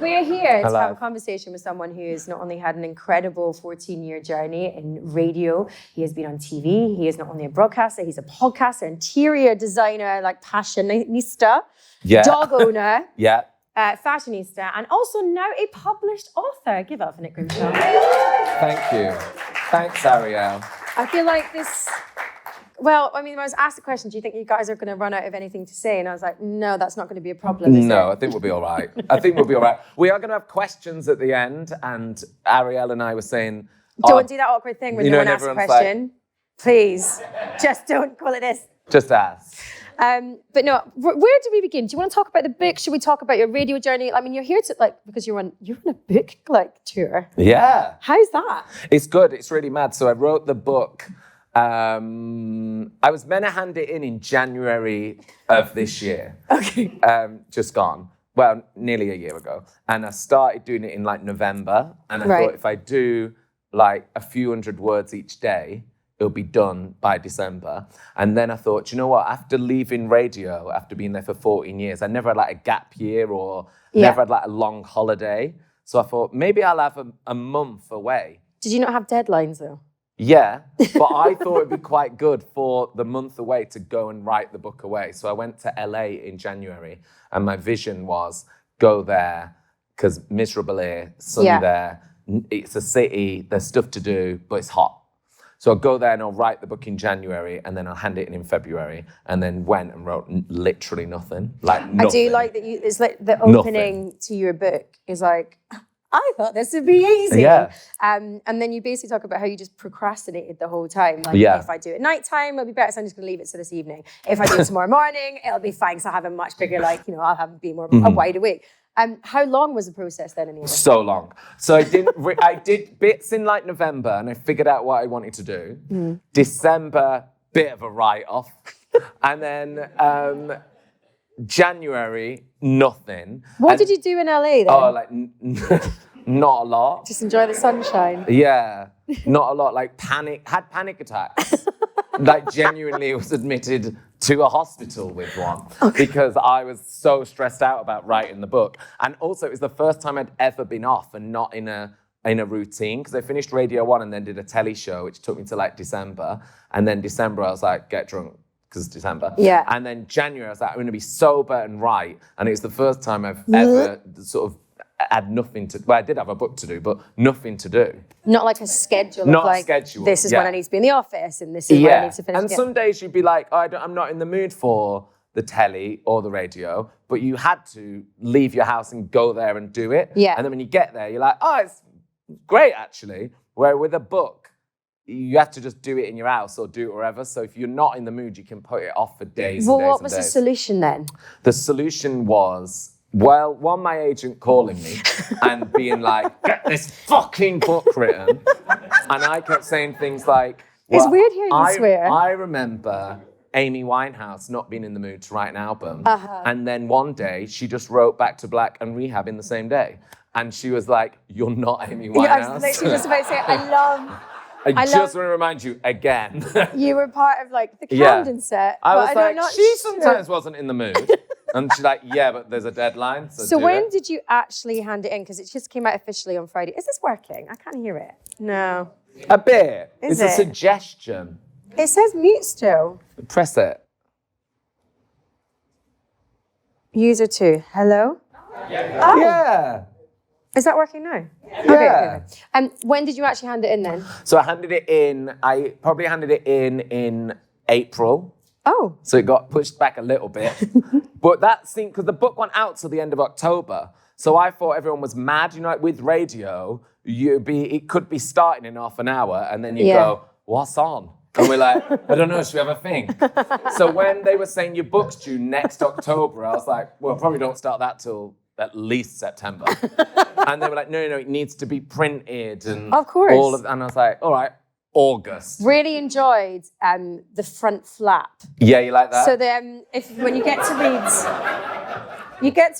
We're here to have a conversation with someone who has not only had an incredible 14-year journey in radio, he has been on TV, he is not only a broadcaster, he's a podcaster, interior designer, like passionista, dog owner, fashionista, and also now a published author. Give up for Nick Grimshaw. Thank you. Thanks, Arielle. I feel like this... Well, I mean, when I was asked the question, do you think you guys are going to run out of anything to say? And I was like, no, that's not going to be a problem, is it? I think we'll be all right. We are going to have questions at the end, and Arielle and I were saying... Don't do that awkward thing when no one asks a question. Like, please, just don't call it this. Just ask. But no, where do we begin? Do you want to talk about the book? Should we talk about your radio journey? I mean, you're here to, because you're on a book, tour. Yeah. How's that? It's good. It's really mad. So I wrote the book... I was meant to hand it in January of this year. Okay. Just gone. Well, nearly a year ago. And I started doing it in November. And I thought if I do a few hundred words each day, it'll be done by December. And then I thought, you know what? After leaving radio, after being there for 14 years, I never had a gap year or never had a long holiday. So I thought maybe I'll have a month away. Did you not have deadlines though? Yeah, but I thought it'd be quite good for the month away to go and write the book away. So I went to LA in January, and my vision was go there, because miserable here, sunny there, it's a city, there's stuff to do, but it's hot. So I'll go there and I'll write the book in January, and then I'll hand it in February, and then went and wrote literally nothing. Nothing. I do like that it's like the opening to your book is like... I thought this would be easy. Yeah. And then you basically talk about how you just procrastinated the whole time. If I do it nighttime, it'll be better, so I'm just going to leave it to this evening. If I do it tomorrow morning, it'll be fine, because I'll have a much bigger, I'll be more wide awake. How long was the process then in the end? So long. So I did bits in November, and I figured out what I wanted to do. December, bit of a write-off. And then... January, nothing. What did you do in LA then? Oh, not a lot. Just enjoy the sunshine. Yeah, not a lot. Had panic attacks. Genuinely was admitted to a hospital with one because I was so stressed out about writing the book. And also, it was the first time I'd ever been off and not in a routine, because I finished Radio 1 and then did a telly show, which took me to December. And then December, I was like, get drunk. Because it's December. Yeah. And then January, I was like, I'm going to be sober and write. And it's the first time I've ever sort of had nothing to... Well, I did have a book to do, but nothing to do. Not like a schedule. Not a schedule. This is when I need to be in the office, and this is when I need to finish. And some days you'd be like, I'm not in the mood for the telly or the radio, but you had to leave your house and go there and do it. Yeah. And then when you get there, you're like, it's great, actually. Where with a book, you have to just do it in your house or do it wherever. So if you're not in the mood, you can put it off for days and days. Well, what was the solution then? The solution was, my agent calling me and being like, get this fucking book written. And I kept saying things like... It's weird hearing you swear. I remember Amy Winehouse not being in the mood to write an album. And then one day, she just wrote Back to Black and Rehab in the same day. And she was like, you're not Amy Winehouse. Yeah, I was literally just about to say, I just want to remind you again. You were part of the Camden set. I was like, she sometimes wasn't in the mood. And she's like, yeah, but there's a deadline. So when did you actually hand it in? Because it just came out officially on Friday. Is this working? I can't hear it. No. A bit. It's a suggestion. It says mute still. Press it. User 2. Hello? Yeah. Oh. Yeah. Is that working now? Yeah. Okay. And when did you actually hand it in then? So I probably handed it in April. Oh. So it got pushed back a little bit. But that seemed, because the book went out till the end of October. So I thought everyone was mad. With radio, it could be starting in half an hour, and then you go, what's on? And we're like, I don't know, should we have a thing? So when they were saying your book's due next October, I was like, well, probably don't start that till at least September. And they were like, no, it needs to be printed and of course. And I was like, all right, August. Really enjoyed the front flap. Yeah, you like that? So then, when you get to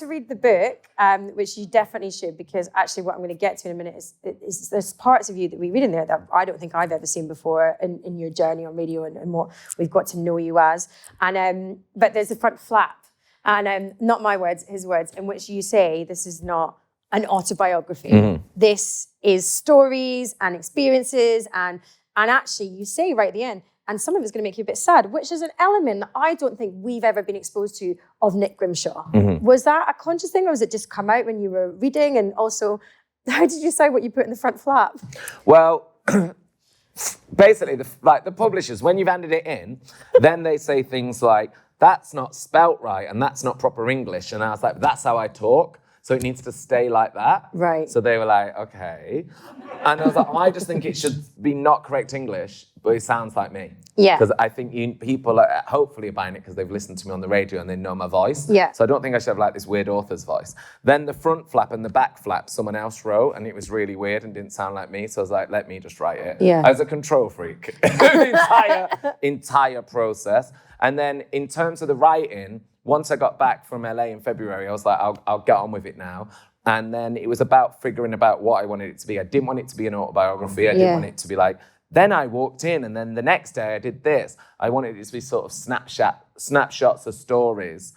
read the book, which you definitely should, because actually what I'm going to get to in a minute is there's parts of you that we read in there that I don't think I've ever seen before in your journey on radio and what we've got to know you as. And but there's the front flap, and not my words, his words, in which you say this is not an autobiography. This is stories and experiences and actually you say right at the end, and some of it's going to make you a bit sad, which is an element that I don't think we've ever been exposed to of Nick Grimshaw. Was that a conscious thing or was it just come out when you were reading? And also, how did you decide what you put in the front flap? Well, basically, the publishers, when you've handed it in, then they say things like, that's not spelt right and that's not proper English. And I was like, that's how I talk. So it needs to stay like that. Right. So they were like, okay. And I was like, I just think it should be not correct English, but it sounds like me. Yeah. Because I think people are hopefully buying it because they've listened to me on the radio and they know my voice. Yeah. So I don't think I should have like this weird author's voice. Then the front flap and the back flap, someone else wrote, and it was really weird and didn't sound like me. So I was like, let me just write it. Yeah. I was a control freak. The entire process. And then in terms of the writing, once I got back from LA in February, I was like, I'll get on with it now. And then it was about figuring about what I wanted it to be. I didn't want it to be an autobiography. I didn't want it to be like, then I walked in and then the next day I did this. I wanted it to be sort of snapshots of stories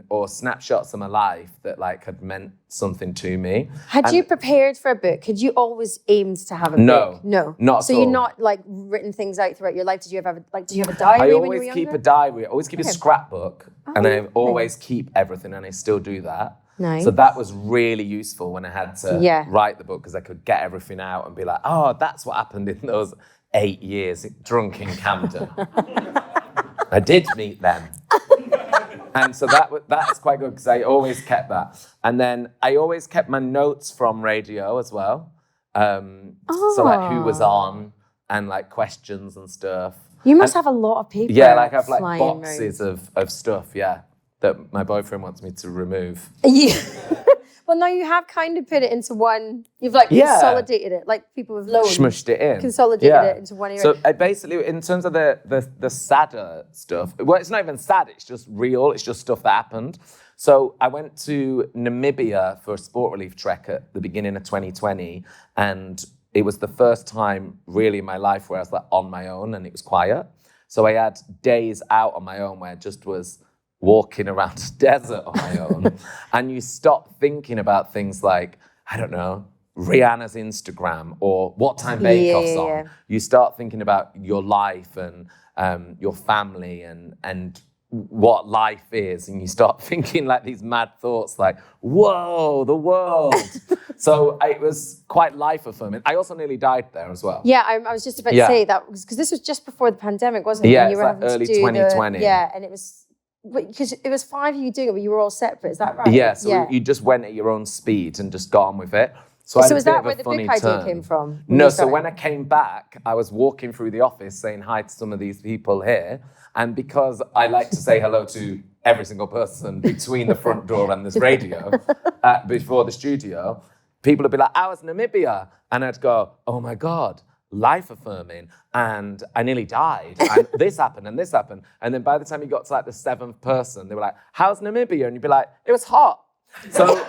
or snapshots of my life that like had meant something to me. you prepared for a book? Had you always aimed to have a book? No, not at all. So you're not like written things out throughout your life. Did you have a diary when you were younger? I always keep a diary. I always keep a scrapbook, and I always keep everything, and I still do that. Nice. So that was really useful when I had to write the book because I could get everything out and be like, oh, that's what happened in those 8 years drunk in Camden. I did meet them. And so that's quite good because I always kept that. And then I always kept my notes from radio as well. So like who was on and like questions and stuff. You must have a lot of paper. Yeah, like I have like boxes of stuff, that my boyfriend wants me to remove. Yeah. Well, no, you have kind of put it into one. You've like consolidated it, like people with loans. Smushed it in. Consolidated it into one area. So I basically, in terms of the sadder stuff, well, it's not even sad, it's just real, it's just stuff that happened. So I went to Namibia for a sport relief trek at the beginning of 2020, and it was the first time really in my life where I was like on my own and it was quiet. So I had days out on my own where I just was walking around the desert on my own. And you stop thinking about things like, I don't know, Rihanna's Instagram or what time Bake Off's on. You start thinking about your life and your family and what life is. And you start thinking like these mad thoughts like, whoa, the world. So it was quite life affirming. I also nearly died there as well. Yeah, I was just about to say that because this was just before the pandemic, wasn't it? Yeah, you were like early 2020. And it was, because it was 5 of you doing it, but you were all separate. Is that right? Yeah, so you just went at your own speed and just got on with it. So is that where the book idea came from? No, so when I came back, I was walking through the office saying hi to some of these people here. And because I like to say hello to every single person between the front door and this radio before the studio, people would be like, I was Namibia. And I'd go, oh my God, life affirming. And I nearly died. And this happened and this happened. And then by the time you got to like the 7th person, they were like, how's Namibia? And you'd be like, it was hot. So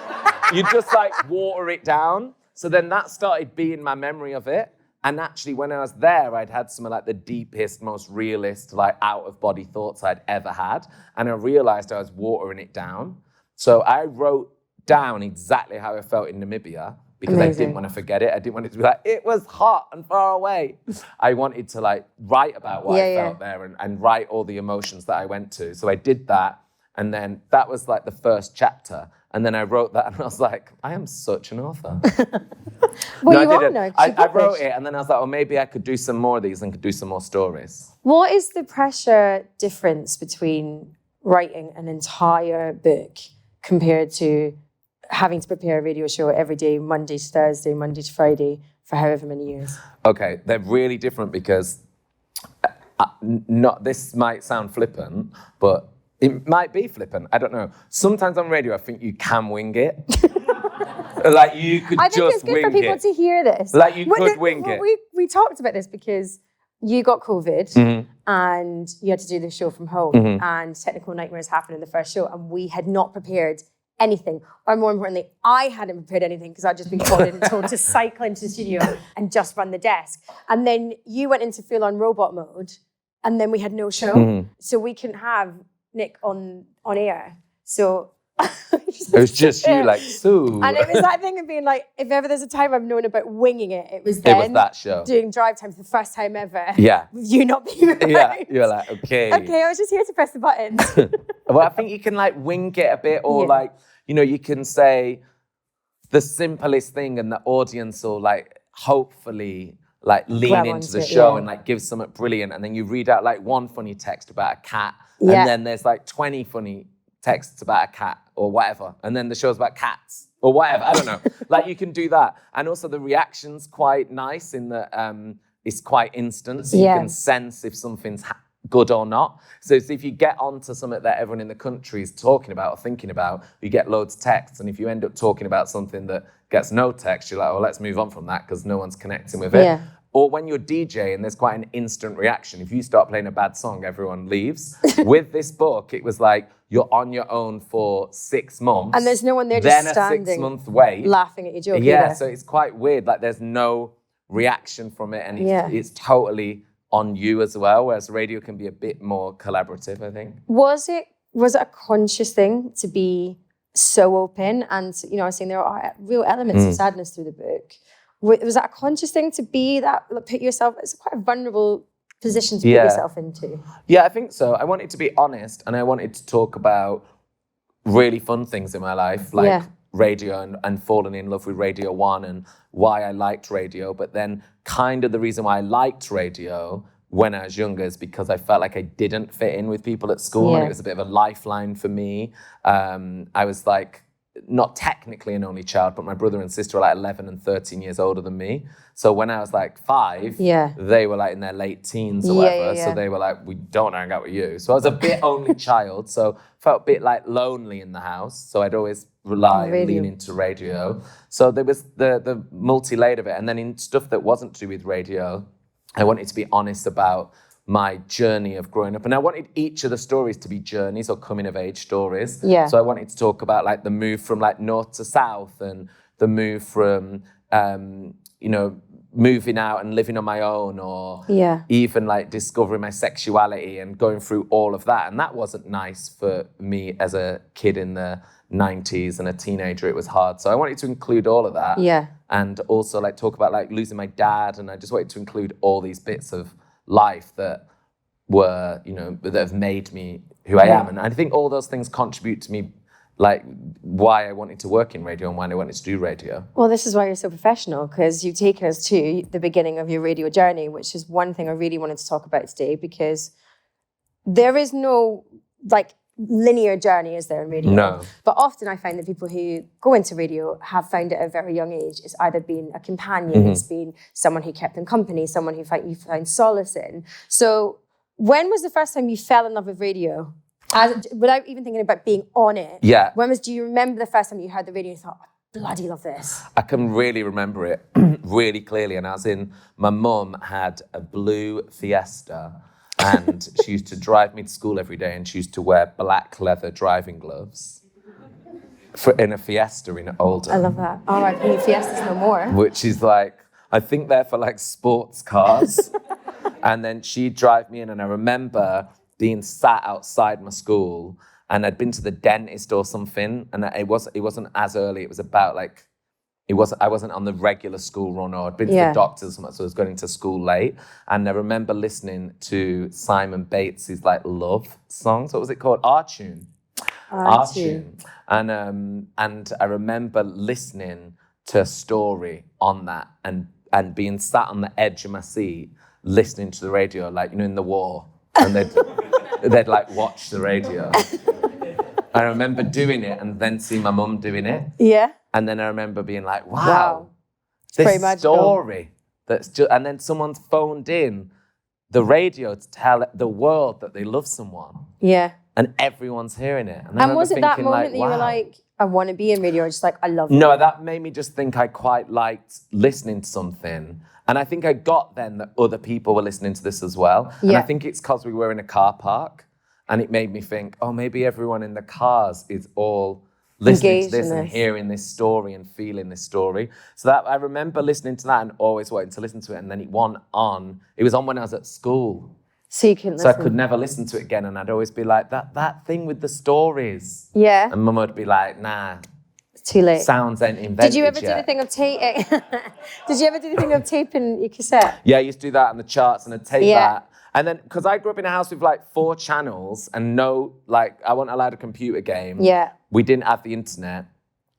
you just like water it down. So then that started being my memory of it. And actually, when I was there, I'd had some of like the deepest, most realist, like out of body thoughts I'd ever had. And I realized I was watering it down. So I wrote down exactly how I felt in Namibia because I didn't want to forget it. I didn't want it to be like, it was hot and far away. I wanted to like write about what I felt there and write all the emotions that I went to. So I did that. And then that was like the first chapter. And then I wrote that and I was like, I am such an author. Well, you are now. I wrote it and then I was like, well, maybe I could do some more of these and could do some more stories. What is the pressure difference between writing an entire book compared to having to prepare a radio show every day, Monday to Thursday, Monday to Friday, for however many years? Okay, they're really different because this might sound flippant, but it might be flippant. I don't know. Sometimes on radio, I think you can wing it. Like you could just wing it. I think it's good for people to hear this. Like you could wing it. We talked about this because you got COVID and you had to do the show from home and technical nightmares happened in the first show and we had not prepared anything. Or more importantly, I hadn't prepared anything because I'd just been called in and told to cycle into the studio and just run the desk. And then you went into full-on robot mode and then we had no show. So we couldn't have Nick on air. So It was just you, like, Sue. And it was that thing of being like, if ever there's a time I've known about winging it, it was that show. Doing drive time for the first time ever. Yeah. With you not being around. Yeah, you're like, okay. Okay, I was just here to press the buttons. Well, I think you can like wing it a bit, or like, you know, you can say the simplest thing and the audience will like hopefully like lean into the show and like give something brilliant. And then you read out like one funny text about a cat. And then there's like 20 funny texts about a cat or whatever. And then the show's about cats or whatever. I don't know. Like you can do that. And also the reaction's quite nice in that it's quite instant. So you can sense if something's good or not. So if you get onto something that everyone in the country is talking about or thinking about, you get loads of texts. And if you end up talking about something that gets no text, you're like, oh, let's move on from that because no one's connecting with it. Or when you're DJ and there's quite an instant reaction. If you start playing a bad song, everyone leaves. With this book, it was like you're on your own for 6 months. And there's no one there just standing. Then a 6 month wait. Laughing at your joke. Yeah, so it's quite weird. Like there's no reaction from it and it's totally on you as well, whereas radio can be a bit more collaborative, I think. Was it a conscious thing to be so open? And, you know, I was saying there are real elements of sadness through the book. Was that a conscious thing to be that, put yourself, it's quite a vulnerable position to put yourself into? Yeah, I think so. I wanted to be honest and I wanted to talk about really fun things in my life, like radio and falling in love with Radio 1 and why I liked radio. But then kind of the reason why I liked radio when I was younger is because I felt like I didn't fit in with people at school and it was a bit of a lifeline for me. I was like, not technically an only child, but my brother and sister are like 11 and 13 years older than me. So when I was like 5, they were like in their late teens or whatever. So they were like, we don't hang out with you. So I was a bit only child. So felt a bit like lonely in the house. So I'd always lean into radio. So there was the multi-layered of it. And then in stuff that wasn't to do with radio, I wanted to be honest about my journey of growing up. And I wanted each of the stories to be journeys or coming of age stories. So I wanted to talk about like the move from like north to south and the move from, you know, moving out and living on my own or even like discovering my sexuality and going through all of that. And that wasn't nice for me as a kid in the 90s and a teenager. It was hard. So I wanted to include all of that. And also like talk about like losing my dad. And I just wanted to include all these bits of life that were, you know, that have made me who I am. And I think all those things contribute to me, like why I wanted to work in radio and why I wanted to do radio. Well, this is why you're so professional, because you've taken us to the beginning of your radio journey, which is one thing I really wanted to talk about today, because there is no like linear journey, is there, in radio? No. But often I find that people who go into radio have found it at a very young age. It's either been a companion, it's been someone who kept them company, someone who you found solace in. So when was the first time you fell in love with radio? Without even thinking about being on it. Do you remember the first time you heard the radio and thought, I bloody love this? I can really remember it really clearly. And my mum had a blue Fiesta and she used to drive me to school every day and she used to wear black leather driving gloves in a Fiesta in Oldham. I love that. Oh, I think Fiestas no more. Which is like, I think they're for like sports cars. And then she'd drive me in and I remember being sat outside my school and I'd been to the dentist or something and it wasn't as early. It was about like, I wasn't on the regular school run or I'd been to the doctors or something, so I was going to school late. And I remember listening to Simon Bates's like love songs. What was it called? Our Tune. And I remember listening to a story on that and being sat on the edge of my seat listening to the radio, like, you know, in the war. And they'd like watch the radio. I remember doing it and then seeing my mum doing it. And then I remember being like, wow. This story that's just, and then someone's phoned in the radio to tell the world that they love someone. And everyone's hearing it. And was it that moment that you were like, I want to be in radio, or just like, I love it? No, that made me just think I quite liked listening to something. And I think I got then that other people were listening to this as well. And I think it's because we were in a car park and it made me think, oh, maybe everyone in the cars is all listening to this and hearing this story and feeling this story. So that I remember listening to that and always wanting to listen to it. And then it was on when I was at school. So you couldn't So I listen. could never listen to it again, and I'd always be like, that thing with the stories. Yeah. And Mum would be like, nah, It's too late. sounds ain't invented Did you ever do the yet. thing of Did you ever do the thing of taping your cassette? Yeah, I used to do that on the charts, and I'd take Yeah. that. And then, because I grew up in a house with like 4 channels and no, like, I wasn't allowed a computer game. Yeah. We didn't have the internet.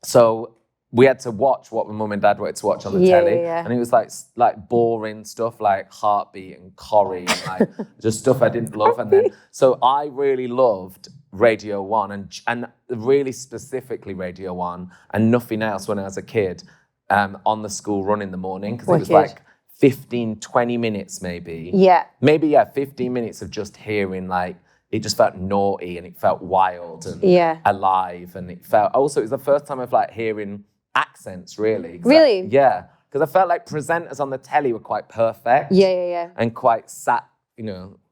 So we had to watch what my mum and dad wanted to watch on the Yeah, telly. yeah, yeah. And it was like boring stuff like Heartbeat and Corrie and like just stuff I didn't love. And then, so I really loved Radio 1 and really specifically Radio 1 and nothing else when I was a kid on the school run in the morning. Because it was Wicked. like 15, 20 minutes maybe. Yeah. Maybe, 15 minutes of just hearing like, it just felt naughty and it felt wild and alive. And it felt, also it was the first time of like hearing accents really. Really? Because I felt like presenters on the telly were quite perfect. Yeah. And quite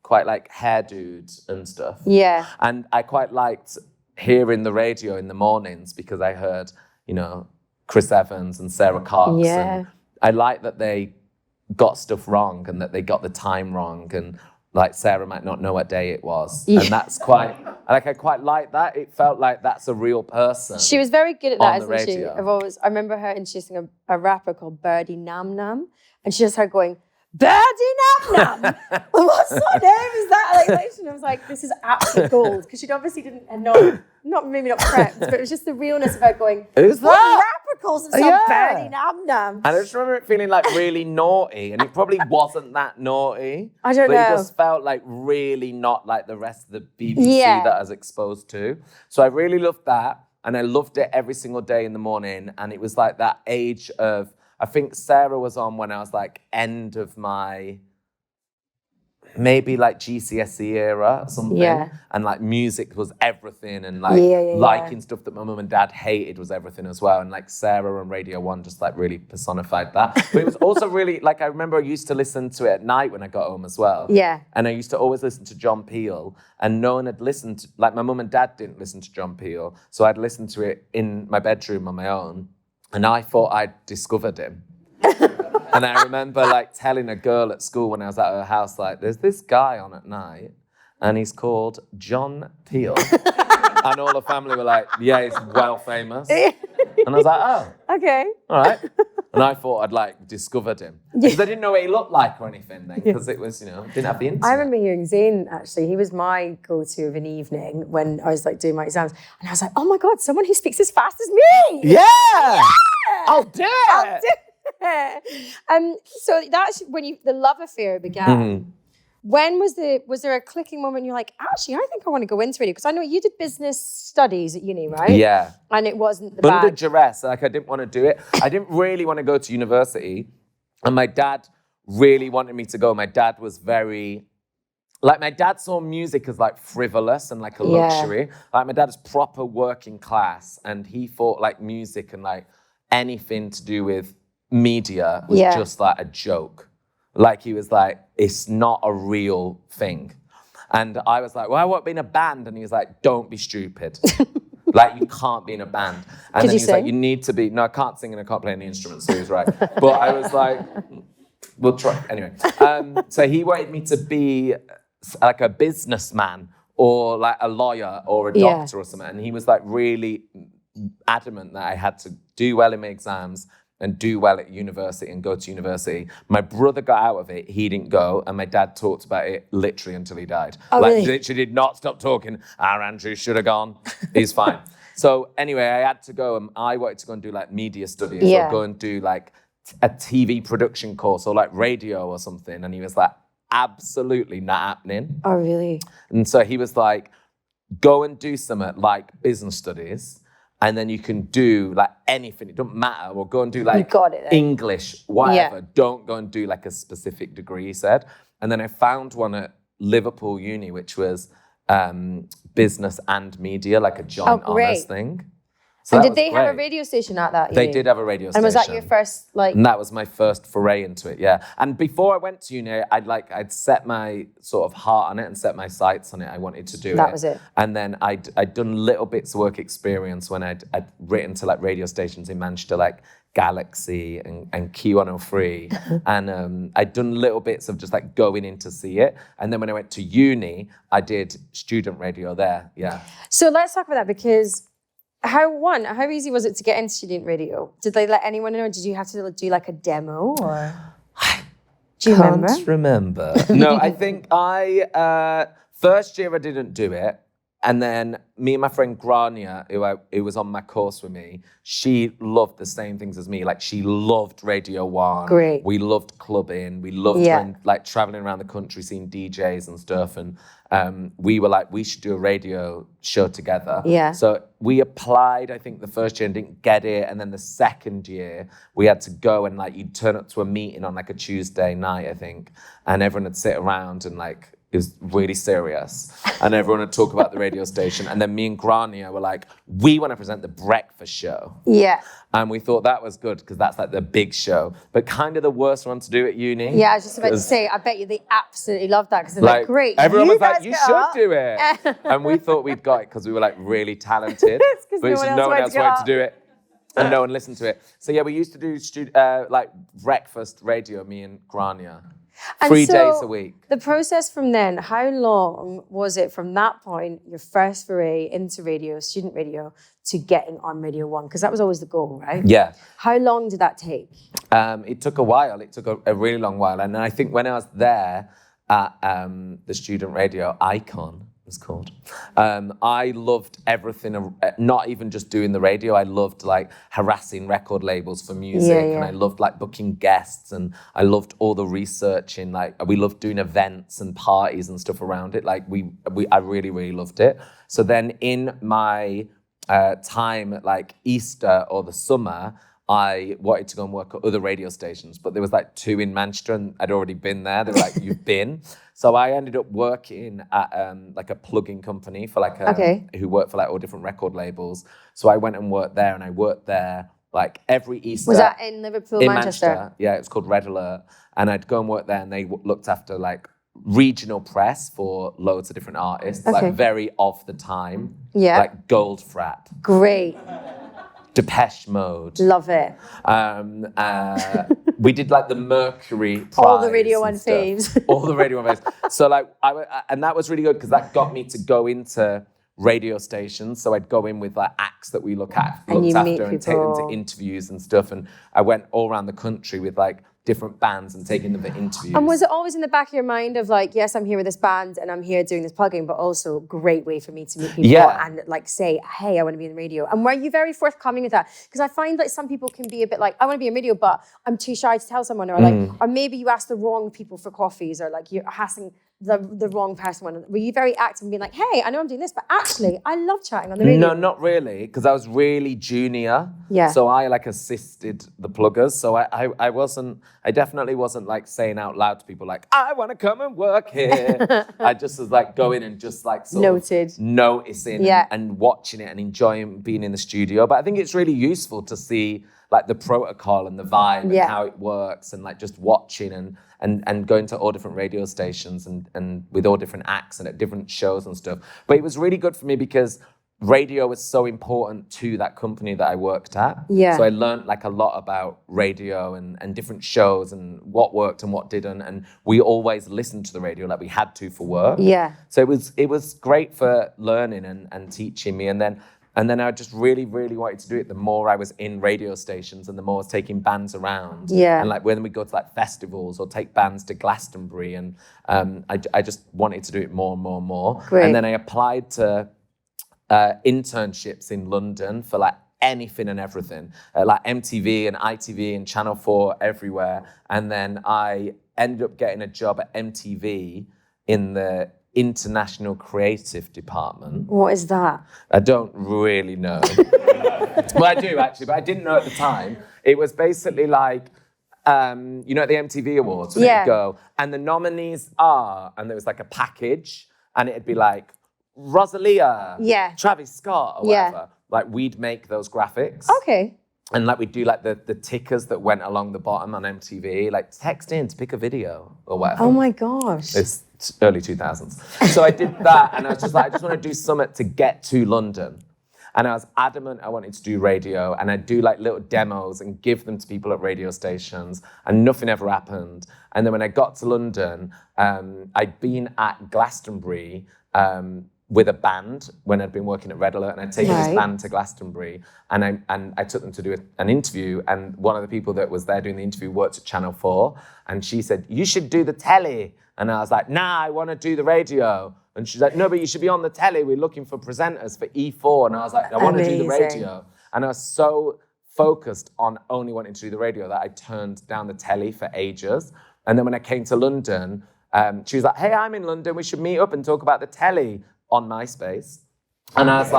quite like hairdos and stuff. Yeah. And I quite liked hearing the radio in the mornings because I heard, Chris Evans and Sarah Cox. Yeah. And I liked that they got stuff wrong and that they got the time wrong and like Sarah might not know what day it was. Yeah. And that's quite, I quite like that. It felt like that's a real person. She was very good at that, on the isn't she? radio. I remember her introducing a rapper called Birdie Nam Nam, and she just started going, Birdie Nam Nam! What sort of name is that? And I was like, this is absolute gold. Because she'd obviously maybe not prepped, but it was just the realness of her going, Who's what that? rapper calls himself Yeah. Birdie Nam Nam? And I just remember it feeling like really naughty, and it probably wasn't that naughty. I don't but know. It just felt like really not like the rest of the BBC Yeah. that I was exposed to. So I really loved that, and I loved it every single day in the morning. And it was like that age of, I think Sarah was on when I was like end of my, maybe like GCSE era or something. Yeah. And like music was everything, and like liking stuff that my mum and dad hated was everything as well. And like Sarah and Radio 1 just like really personified that. But it was also really, like I remember I used to listen to it at night when I got home as well. Yeah. And I used to always listen to John Peel, and no one had listened to, like my mum and dad didn't listen to John Peel. So I'd listen to it in my bedroom on my own. And I thought I'd discovered him. And I remember like telling a girl at school when I was at her house, like, there's this guy on at night and he's called John Peel. And all the family were like, yeah, he's well famous. And I was like, oh, Okay. all right. And I thought I'd like discovered him. Because I didn't know what he looked like or anything then, because it was, didn't have the internet. I remember hearing Zayn, actually. He was my go-to of an evening when I was like doing my exams. And I was like, oh my God, someone who speaks as fast as me. Yeah! I'll do it! I'll do it. So that's when the love affair began. Mm-hmm. When was there a clicking moment you're like, actually, I think I want to go into radio? Because I know you did business studies at uni, right? Yeah. And it wasn't the Under bag. duress, like I didn't want to do it. I didn't really want to go to university. And my dad really wanted me to go. My dad was very, like my dad saw music as like frivolous and like a luxury. Like my dad is proper working class, and he thought like music and like anything to do with media was just like a joke. Like he was like, it's not a real thing. And I was like, well, I want to be in a band. And he was like, don't be stupid. Like you can't be in a band. And Could then you he was like, sing? you need to be, no, I can't sing and I can't play any instruments. So he was right. But I was like, we'll try. Anyway, so he wanted me to be like a businessman or like a lawyer or a doctor or something. And he was like really adamant that I had to do well in my exams and do well at university and go to university. My brother got out of it, he didn't go, and my dad talked about it literally until he died. Oh, like, really? literally did not stop talking. Andrew should have gone. He's fine. So anyway, I had to go, and I wanted to go and do like media studies or go and do like a TV production course or like radio or something. And he was like, absolutely not happening. Oh, really? And so he was like, go and do something like business studies, and then you can do like anything. It doesn't matter. Or go and do like got it then. English, whatever. Don't go and do like a specific degree, he said. And then I found one at Liverpool Uni, which was business and media, like a joint honours thing. So and that did they was have a great. radio station at that They uni? did have a radio station. And was that your first like? And that was my first foray into it, yeah. And before I went to uni, I'd set my sort of heart on it and set my sights on it. I wanted to do it. That was it. And then I'd done little bits of work experience when I'd written to like radio stations in Manchester, like Galaxy and Q103. And I'd done little bits of just like going in to see it. And then when I went to uni, I did student radio there. Yeah. So let's talk about that, because how easy was it to get into student radio? Did they let anyone in, or did you have to do like a demo, or do you remember? No, I think first year I didn't do it. And then me and my friend Grania, who was on my course with me, she loved the same things as me. Like, she loved Radio 1. Great. We loved clubbing. We loved going, like, traveling around the country, seeing DJs and stuff. And we were like, we should do a radio show together. Yeah. So we applied, I think, the first year and didn't get it. And then the second year, we had to go and, like, you'd turn up to a meeting on, like, a Tuesday night, I think. And everyone would sit around and, like, it was really serious. And everyone would talk about the radio station. And then me and Grania were like, we want to present the breakfast show. Yeah. And we thought that was good because that's like the big show, but kind of the worst one to do at uni. Yeah, I was just about to say, I bet you they absolutely loved that, because they're like, great. Everyone was like, you should do it. And we thought we'd got it because we were like really talented. But no one else wanted to do it. And no one listened to it. So yeah, we used to do like breakfast radio, me and Grania. And 3 so days a week. The process from then, how long was it from that point, your first foray into radio, student radio, to getting on Radio 1? Because that was always the goal, right? Yeah. How long did that take? It took a while. It took a really long while. And I think when I was there at the student radio, Icon was called, I loved everything, not even just doing the radio. I loved like harassing record labels for music, and I loved like booking guests, and I loved all the research in, like, we loved doing events and parties and stuff around it. Like I really, really loved it. So then in my time at like Easter or the summer, I wanted to go and work at other radio stations, but there was like 2 in Manchester and I'd already been there. They were like, you've been. So I ended up working at like a plugin company for like who worked for like all different record labels. So I went and worked there, and I worked there like every Easter. Was that in Liverpool, in Manchester? Yeah, it was called Red Alert. And I'd go and work there, and they looked after like regional press for loads of different artists, like very of the time. Yeah. Like Goldfrapp. Great. Depeche Mode. Love it. We did like the Mercury Prize. All the Radio 1 faves. All the Radio 1 faves. So like, and that was really good because that got me to go into radio stations. So I'd go in with like acts that we looked after and take them to interviews and stuff. And I went all around the country with like different bands and taking them for interviews. And was it always in the back of your mind of like, yes, I'm here with this band and I'm here doing this plugging, but also a great way for me to meet people and like say, hey, I want to be in the radio. And were you very forthcoming with that? Because I find like some people can be a bit like, I want to be in radio, but I'm too shy to tell someone, or like, or maybe you ask the wrong people for coffees, or like you're asking the wrong person. Were you very active and being like, hey, I know I'm doing this, but actually I love chatting on the radio? No, not really, because I was really junior. Yeah. So I like assisted the pluggers. So I definitely wasn't like saying out loud to people like, I want to come and work here. I just was like going and just like sort of noticing and watching it and enjoying being in the studio. But I think it's really useful to see like the protocol and the vibe and how it works, and like just watching and going to all different radio stations and with all different acts and at different shows and stuff. But it was really good for me because radio was so important to that company that I worked at. Yeah. So I learned like a lot about radio and different shows and what worked and what didn't. And we always listened to the radio like we had to for work. Yeah. So it was great for learning and teaching me. And then I just really, really wanted to do it the more I was in radio stations and the more I was taking bands around. Yeah. And like when we go to like festivals or take bands to Glastonbury, and I just wanted to do it more and more and more. Great. And then I applied to internships in London for like anything and everything, like MTV and ITV and Channel 4 everywhere. And then I ended up getting a job at MTV in the International Creative Department. What is that? I don't really know. Well, I do actually, but I didn't know at the time. It was basically like, you know, at the MTV Awards, when it'd go, and the nominees are, and there was like a package, and it'd be like, Rosalia, Travis Scott, or whatever. Like, we'd make those graphics. Okay. And like we'd do like the tickers that went along the bottom on MTV, like text in to pick a video or whatever. Oh my gosh. It's early 2000s. So I did that, and I was just like, I just want to do something to get to London. And I was adamant I wanted to do radio, and I'd do like little demos and give them to people at radio stations, and nothing ever happened. And then when I got to London, I'd been at Glastonbury with a band when I'd been working at Red Alert, and I'd taken this band to Glastonbury, and I took them to do an interview, and one of the people that was there doing the interview worked at Channel 4, and she said, "You should do the telly." And I was like, "Nah, I want to do the radio." And she's like, "No, but you should be on the telly. We're looking for presenters for E4. And I was like, "I want to do the radio." And I was so focused on only wanting to do the radio that I turned down the telly for ages. And then when I came to London, she was like, "Hey, I'm in London. We should meet up and talk about the telly on MySpace." And I was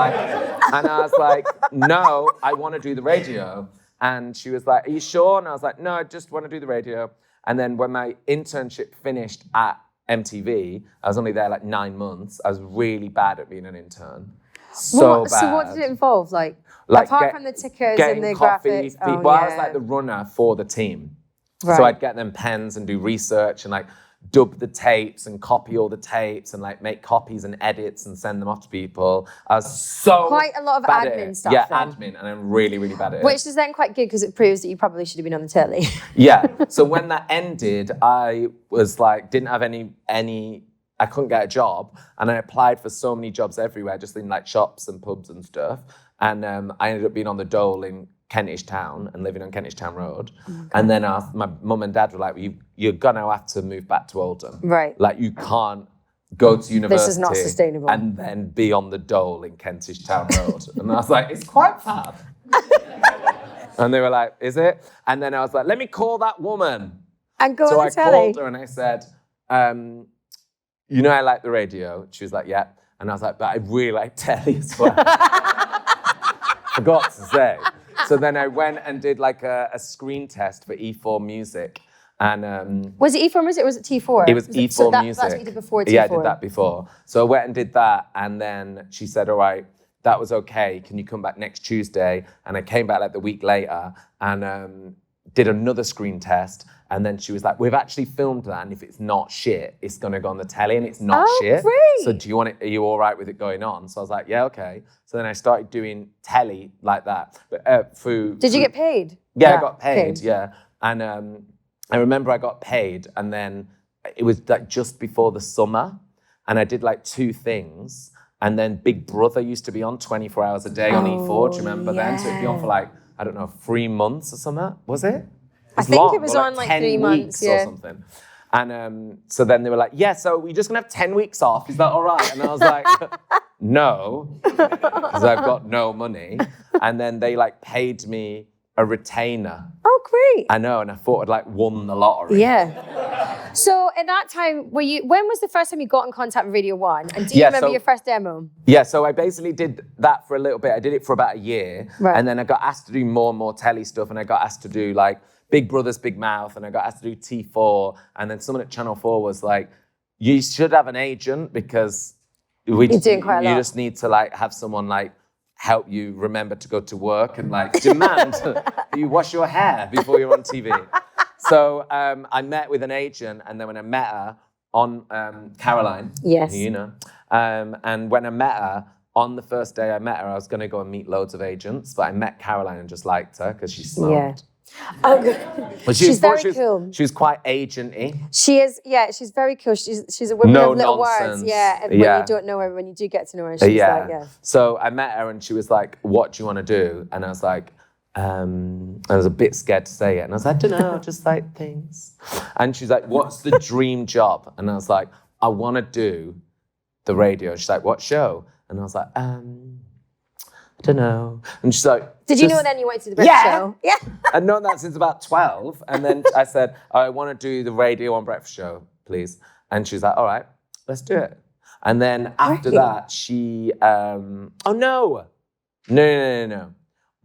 like, "No, I want to do the radio." And she was like, "Are you sure?" And I was like, "No, I just want to do the radio." And then when my internship finished at MTV, I was only there like 9 months. I was really bad at being an intern. So bad. So what did it involve? Like apart from the tickers and the coffee, graphics? I was like the runner for the team. Right. So I'd get them pens and do research and like dub the tapes and copy all the tapes and like make copies and edits and send them off to people. I was so quite a lot of bad admin stuff. Yeah, then. admin, and I'm really, really bad at it. Which is then quite good because it proves that you probably should have been on the telly. Yeah. So when that ended, I was like, didn't have any. I couldn't get a job, and I applied for so many jobs everywhere, just in like shops and pubs and stuff. And I ended up being on the dole in Kentish Town and living on Kentish Town Road. And then my mum and dad were like, "You're gonna have to move back to Oldham. Right. Like you can't go to university. This is not sustainable. And then be on the dole in Kentish Town Road." And I was like, "It's quite fab." And they were like, "Is it?" And then I was like, "Let me call that woman." And go so on the telly. So I called her and I said, "You know I like the radio." She was like, "Yeah." And I was like, "But I really like telly as well." Forgot to say. So then I went and did like a screen test for E4 Music. And was it E4 Music or was it T4? It was E4 Music. That's what you did before T4. Yeah, I did that before. So I went and did that, and then she said, "All right, that was okay. Can you come back next Tuesday?" And I came back like the week later and did another screen test. And then she was like, "We've actually filmed that, and if it's not shit, it's gonna go on the telly, and it's not shit. Great. So do you want it? Are you all right with it going on?" So I was like, "Yeah, okay." So then I started doing telly like that. But Did you get paid? Yeah, I got paid. Yeah, and I remember I got paid, and then it was like just before the summer, and I did like 2 things. And then Big Brother used to be on 24 hours a day on E4. Do you remember then? So it'd be on for like, I don't know, 3 months or something. Was it? I think it was on like 3 months, or something. And so then they were like, "Yeah, so we're just gonna have 10 weeks off. Is that all right?" And I was like, "No," because I've got no money. And then they like paid me a retainer. Oh, great. I know, and I thought I'd like won the lottery. Yeah. So at that time, when was the first time you got in contact with Radio 1? And do you remember your first demo? Yeah, so I basically did that for a little bit. I did it for about a year. Right. And then I got asked to do more and more telly stuff, and I got asked to do like Big Brother's Big Mouth, and I got asked to do T4, and then someone at Channel 4 was like, "You should have an agent because you're doing quite a lot. You just need to like have someone like help you remember to go to work and like demand that you wash your hair before you're on TV." So I met with an agent, and then when I met her on Caroline, yes, you know, and when I met her, on the first day I met her, I was going to go and meet loads of agents, but I met Caroline and just liked her because she smoked. Yeah. Oh, but she's very cool. She was quite agent-y. She is, yeah, she's very cool. She's a woman of little nonsense. words. Yeah, and when you don't know her, when you do get to know her, she's like, yeah. So I met her and she was like, "What do you want to do?" And I was like, I was a bit scared to say it. And I was like, "I don't know, just like things." And she's like, "What's the dream job?" And I was like, "I want to do the radio." She's like, "What show?" And I was like, I don't know. And she's like, "Did you know then you wanted to do the breakfast show?" Yeah. I'd known that since about 12. And then I said, "I want to do the Radio 1 breakfast show, please." And she's like, "All right, let's do it." And then after that, she, no.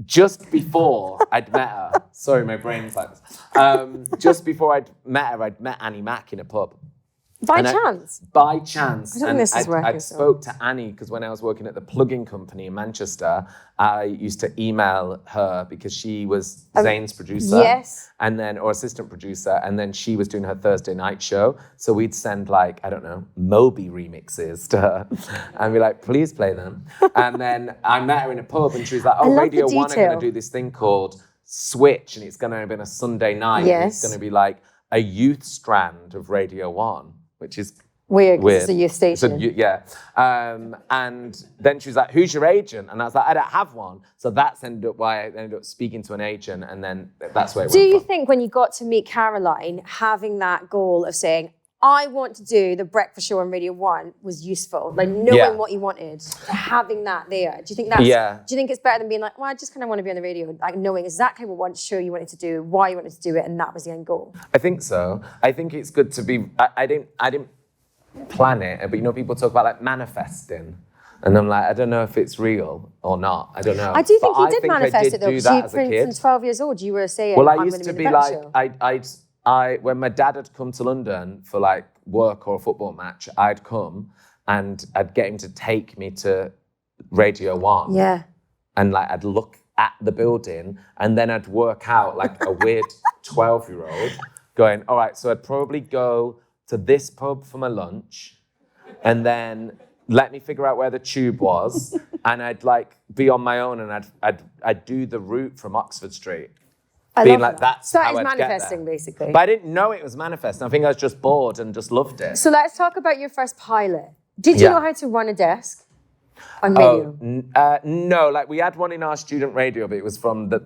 Just before I'd met her, sorry, my brain's like this. Just before I'd met her, I'd met Annie Mac in a pub. By chance? By chance. I don't think this is working. I spoke to Annie because when I was working at the plugin company in Manchester, I used to email her because she was Zayn's producer. Yes. And then, or assistant producer, and then she was doing her Thursday night show. So we'd send like, I don't know, Moby remixes to her and be like, please play them. And then I met her in a pub and she was like, oh, Radio 1 are going to do this thing called Switch, and it's going to be on a Sunday night. Yes. And it's going to be like a youth strand of Radio 1. Which is weird. It's a youth station. Yeah. And then she was like, who's your agent? And I was like, I don't have one. So that's ended up why I ended up speaking to an agent, and then that's where it went. Do you think when you got to meet Caroline, having that goal of saying, I want to do the breakfast show on Radio 1 was useful? Like knowing what you wanted, having that there. Do you think that's, do you think it's better than being like, well, I just kind of want to be on the radio, like knowing exactly what show you wanted to do, why you wanted to do it, and that was the end goal? I think so. I think it's good to be, I didn't plan it, but you know, people talk about like manifesting. And I'm like, I don't know if it's real or not. I don't know. I do think you did manifest it though, because from 12 years old, you were saying, well, I I'm used going to be the like, show. When my dad had come to London for like work or a football match, I'd come and I'd get him to take me to Radio 1. Yeah. And like, I'd look at the building and then I'd work out like a weird 12-year-old going, all right, so I'd probably go to this pub for my lunch and then let me figure out where the tube was and I'd like be on my own and I'd do the route from Oxford Street. Being like, that's so how that is I'd manifesting, get there. basically. But I didn't know it was manifesting. I think I was just bored and just loved it. So let's talk about your first pilot. Did you know how to run a desk on radio? No, like we had one in our student radio, but it was from the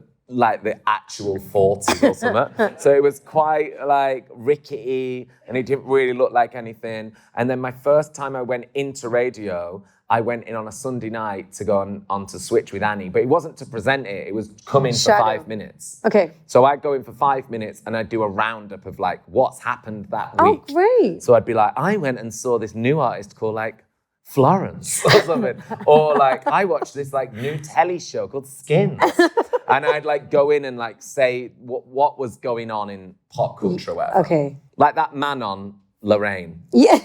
actual 40s or something. So it was quite like rickety and it didn't really look like anything. And then my first time I went into radio, I went in on a Sunday night to go on to Switch with Annie, but it wasn't to present it. It was come in for 5 minutes. Okay. So I'd go in for 5 minutes and I'd do a roundup of like what's happened that week. Oh, great. So I'd be like, I went and saw this new artist called like Florence or something. Or like, I watched this like new telly show called Skins. And I'd like go in and like say what was going on in pop culture or whatever. Okay. Like that man on Lorraine. Yeah.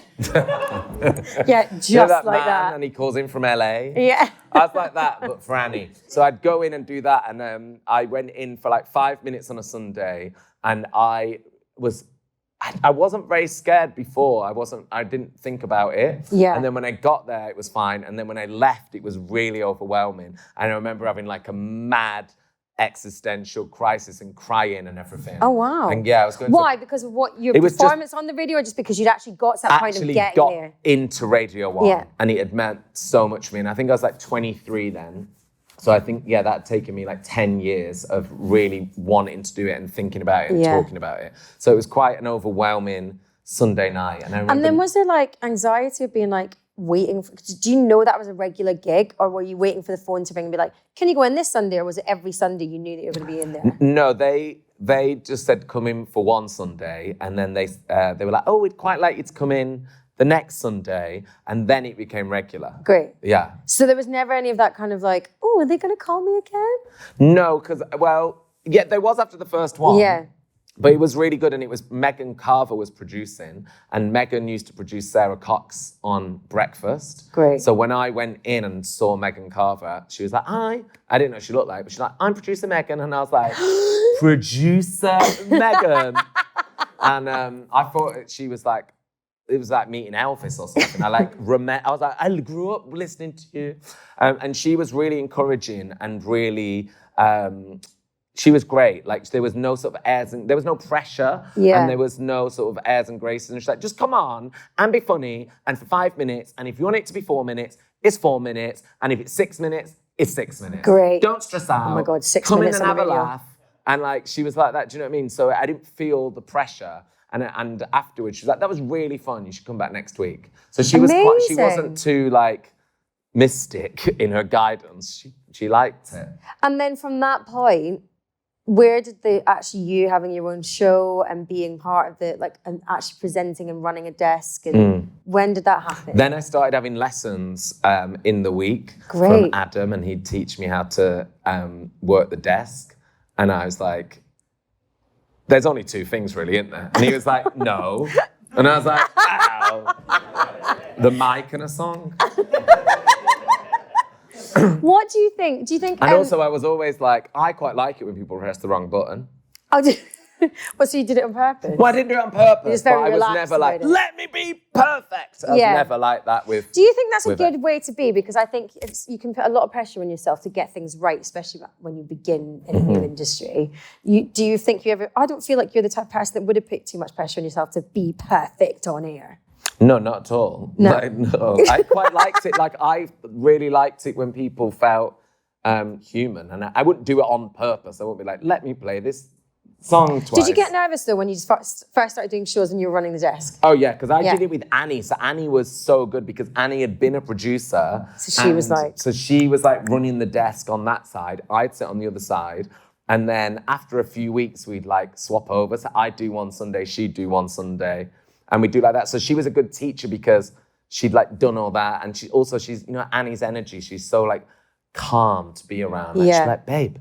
Yeah, just you know that like man, that. And he calls in from LA. Yeah. I was like that, but for Annie. So I'd go in and do that. And I went in for like 5 minutes on a Sunday. And I wasn't very scared before. I didn't think about it. Yeah. And then when I got there, it was fine. And then when I left, it was really overwhelming. And I remember having like a mad existential crisis and crying and everything. Oh, wow. And yeah, I was going Why? Because of what your performance on the radio, or just because you'd actually got to that point of getting got there? Into Radio 1. Yeah. And it had meant so much to me. And I think I was like 23 then. So I think, that had taken me like 10 years of really wanting to do it and thinking about it and talking about it. So it was quite an overwhelming Sunday night. And I remember. And then was there like anxiety of being like waiting for, do you know that was a regular gig, or were you waiting for the phone to ring and be like, can you go in this Sunday, or was it every Sunday you knew that you were going to be in there? No, they just said come in for one Sunday, and then they were like, oh, we'd quite like you to come in the next Sunday, and then it became regular. Great. Yeah. So there was never any of that kind of like, oh, are they going to call me again? No, because, there was after the first one. Yeah. But it was really good, and it was Megan Carver was producing, and Megan used to produce Sarah Cox on Breakfast. Great. So when I went in and saw Megan Carver, she was like, hi. I didn't know what she looked like, but she's like, I'm producer Megan. And I was like, producer Megan. And I thought she was like, it was like meeting Elvis or something. I was like, I grew up listening to you. And she was really encouraging and really, she was great. Like there was no sort of airs and there was no pressure. Yeah. And there was no sort of airs and graces. And she's like, just come on and be funny. And for 5 minutes. And if you want it to be 4 minutes, it's 4 minutes. And if it's 6 minutes, it's 6 minutes. Great. Don't stress out. Oh my God, 6 come minutes in and on the have a radio. laugh. And like, she was like that, do you know what I mean? So I didn't feel the pressure. And afterwards, she was like, that was really fun. You should come back next week. So she she wasn't too like mystic in her guidance. She liked it. And then from that point, where did you having your own show and being part of and actually presenting and running a desk, and when did that happen? Then I started having lessons in the week Great. from Adam, and he'd teach me how to work the desk. And I was like, there's only two things really, isn't there? And he was like, no. And I was like, ow. The mic in a song. What do you think? Do you think? And also, I was always like, I quite like it when people press the wrong button. Oh, well, so you did it on purpose? Well, I didn't do it on purpose, but very I was relaxed never like, about it. let me be perfect. I was never like that with. Do you think that's a with good way to be? Because I think you can put a lot of pressure on yourself to get things right, especially when you begin in a new industry. Do you think you ever? I don't feel like you're the type of person that would have put too much pressure on yourself to be perfect on air. No, not at all. No. Like, no. I quite liked it. Like, I really liked it when people felt human. And I wouldn't do it on purpose. I wouldn't be like, let me play this song twice. Did you get nervous, though, when you first started doing shows and you were running the desk? Oh, yeah, because I did it with Annie. So Annie was so good because Annie had been a producer. So she was like... So she was like running the desk on that side. I'd sit on the other side. And then after a few weeks, we'd like swap over. So I'd do one Sunday, she'd do one Sunday. And we'd do like that. So she was a good teacher because she'd like done all that. And she's, you know, Annie's energy. She's so like calm to be around. Like, she's like, babe,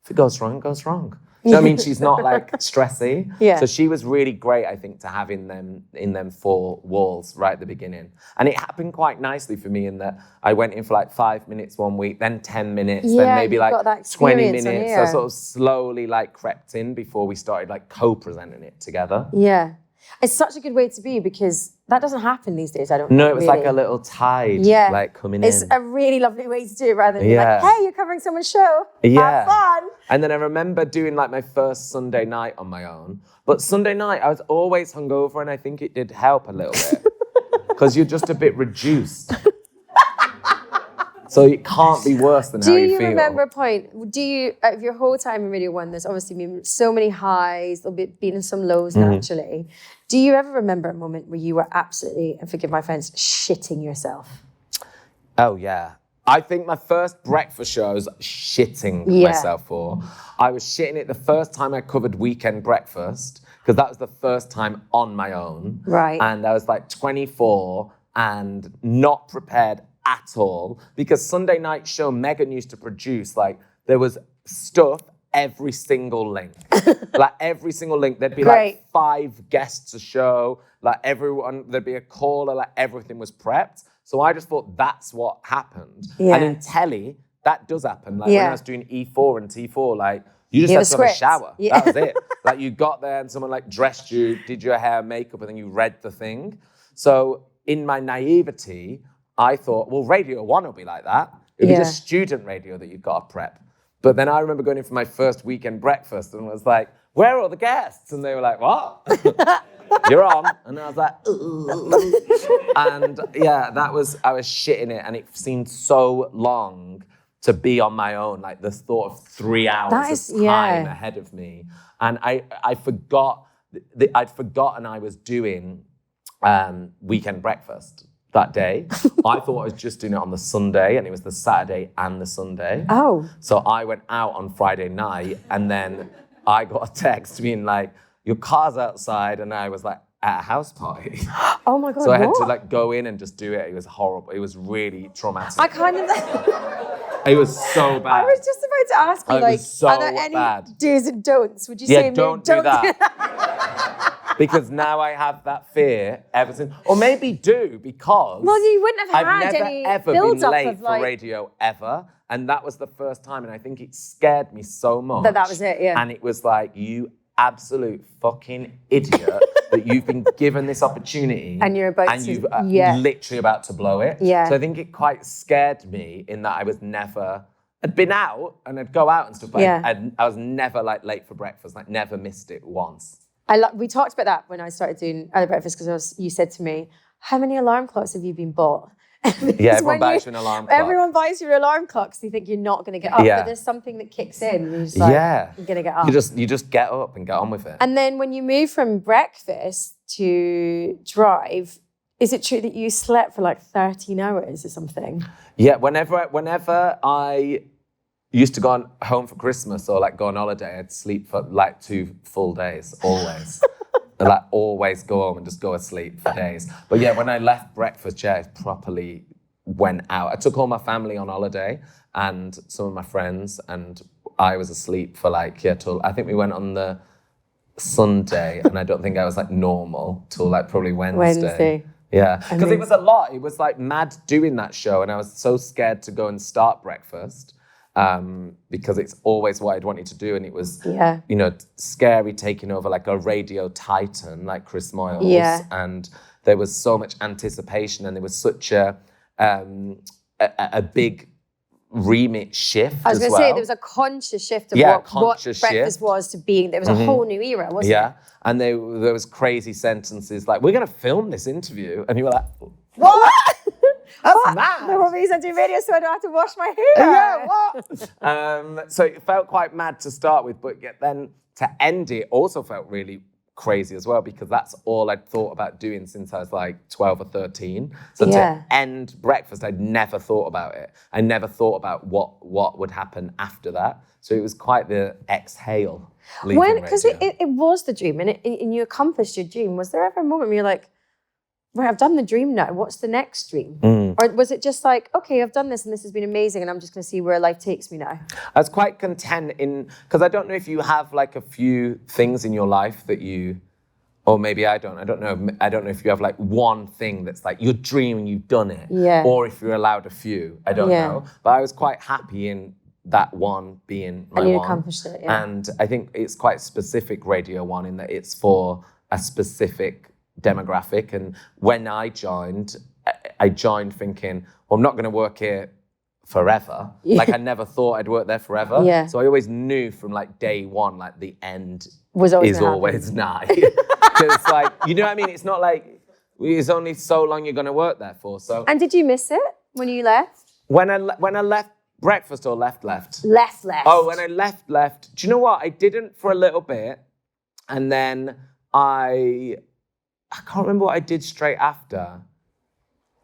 if it goes wrong, it goes wrong. Do you know what I mean? She's not like stressy. Yeah. So she was really great, I think, to have in them four walls right at the beginning. And it happened quite nicely for me in that I went in for like 5 minutes one week, then 10 minutes, then maybe like 20 minutes. So I sort of slowly like crept in before we started like co-presenting it together. Yeah. It's such a good way to be because that doesn't happen these days, I don't think. No, it was really. like a little tide like coming It's in. a really lovely way to do it rather than be like, hey, you're covering someone's show. Have fun. And then I remember doing like my first Sunday night on my own. But Sunday night, I was always hungover and I think it did help a little bit because you're just a bit reduced. So it can't be worse than how you feel. Do you remember a point, of your whole time in Radio 1, there's obviously been so many highs, there'll been some lows naturally. Do you ever remember a moment where you were absolutely, and forgive my friends, shitting yourself? Oh, yeah. I think my first breakfast show I was shitting myself for. I was shitting it the first time I covered Weekend Breakfast, because that was the first time on my own. Right. And I was like 24 and not prepared at all, because Sunday night show Megan used to produce, like, there was stuff every single link. Like, every single link. There'd be like 5 guests a show, like everyone, there'd be a caller, like everything was prepped. So I just thought that's what happened. And in telly, that does happen. Like when I was doing E4 and T4, like, you just had to have a shower. That was it. Like, you got there and someone like dressed you, did your hair, makeup, and then you read the thing. So in my naivety, I thought, well, Radio 1 will be like that. It'll be just student radio that you've got to prep. But then I remember going in for my first Weekend Breakfast and was like, where are all the guests? And they were like, what? You're on. And I was like, ooh. And yeah, I was shitting it. And it seemed so long to be on my own, like the thought of 3 hours of time ahead of me. And I forgot, I'd forgotten I was doing Weekend Breakfast that day. I thought I was just doing it on the Sunday, and it was the Saturday and the Sunday. Oh. So I went out on Friday night, and then I got a text being like, your car's outside, and I was like, at a house party. Oh my God, so I had to like go in and just do it. It was horrible. It was really traumatic. I kind of... It was so bad. I was just about to ask you, like, so are there any bad. do's and don'ts? Would you say don't do that? Because now I have that fear ever since. Or maybe do, because well, you wouldn't have I've had never any ever been late of, for like... radio ever. And that was the first time. And I think it scared me so much. That was it, yeah. And it was like, you absolute fucking idiot that you've been given this opportunity. And you're about and to... you've literally about to blow it. Yeah. So I think it quite scared me in that I was never... I'd been out and I'd go out and stuff, but I was never like late for breakfast, like never missed it once. We talked about that when I started doing early breakfast, because you said to me, how many alarm clocks have you been bought? Yeah, everyone buys you an alarm clock. Everyone buys you an alarm clock because they think you're not going to get up, but there's something that kicks in and you're just like, you're going to get up. You just get up and get on with it. And then when you move from breakfast to drive, is it true that you slept for like 13 hours or something? Yeah, whenever I used to go home for Christmas or like go on holiday, I'd sleep for like 2 full days, always. And like always go home and just go asleep for days. But yeah, when I left breakfast, I properly went out. I took all my family on holiday and some of my friends, and I was asleep for like, till I think we went on the Sunday, and I don't think I was like normal till like probably Wednesday. Yeah, because it was a lot. It was like mad doing that show, and I was so scared to go and start breakfast because it's always what I'd wanted to do, and it was, you know, scary taking over like a radio titan like Chris Moyles, and there was so much anticipation, and there was such a big remit shift. I was going to say there was a conscious shift of what breakfast was to being. There was a whole new era, wasn't it? Yeah, and there was crazy sentences like, "We're going to film this interview," and you were like, "What? That's mad." No, what means I do radio so I don't have to wash my hair. Yeah, what? So it felt quite mad to start with, but yet then to end it also felt really crazy as well, because that's all I'd thought about doing since I was like 12 or 13. So to end breakfast, I'd never thought about it. I never thought about what would happen after that. So it was quite the exhale. Because it was the dream, and you accomplished your dream. Was there ever a moment where you're like, right, I've done the dream now, what's the next dream? Or was it just like, okay, I've done this and this has been amazing and I'm just going to see where life takes me now? I was quite content because I don't know if you have like a few things in your life that you, or maybe I don't know if you have like one thing that's like your dream and you've done it, or if you're allowed a few, I don't know. But I was quite happy in that one being my one. And you accomplished it, And I think it's quite specific, Radio 1, in that it's for a specific demographic. And when I joined thinking, well, I'm not going to work here forever. Like I never thought I'd work there forever. So I always knew from like day one, like the end is always nigh. Because like, you know what I mean? It's not like it's only so long you're going to work there for. So. And did you miss it when you left? When I left breakfast or left? Left. Oh, when I left. Do you know what? I didn't for a little bit, and then I can't remember what I did straight after.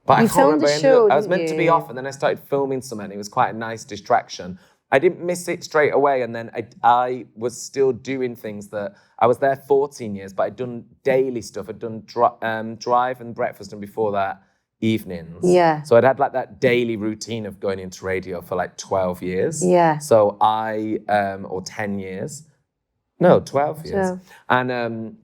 But I can't remember. I was meant to be off, and then I started filming something. It was quite a nice distraction. I didn't miss it straight away, and then I was still doing things that I was there 14 years, but I'd done daily stuff. I'd done drive and breakfast, and before that, evenings. So I'd had like that daily routine of going into radio for like 12 years. So or 10 years. No, 12 years. And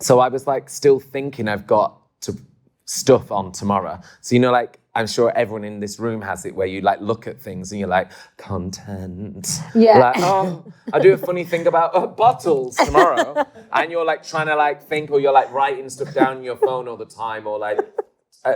so I was like still thinking I've got to stuff on tomorrow. So, you know, like I'm sure everyone in this room has it where you like look at things and you're like, content. Like, oh, I do a funny thing about bottles tomorrow. And you're like trying to like think, or you're like writing stuff down on your phone all the time, or like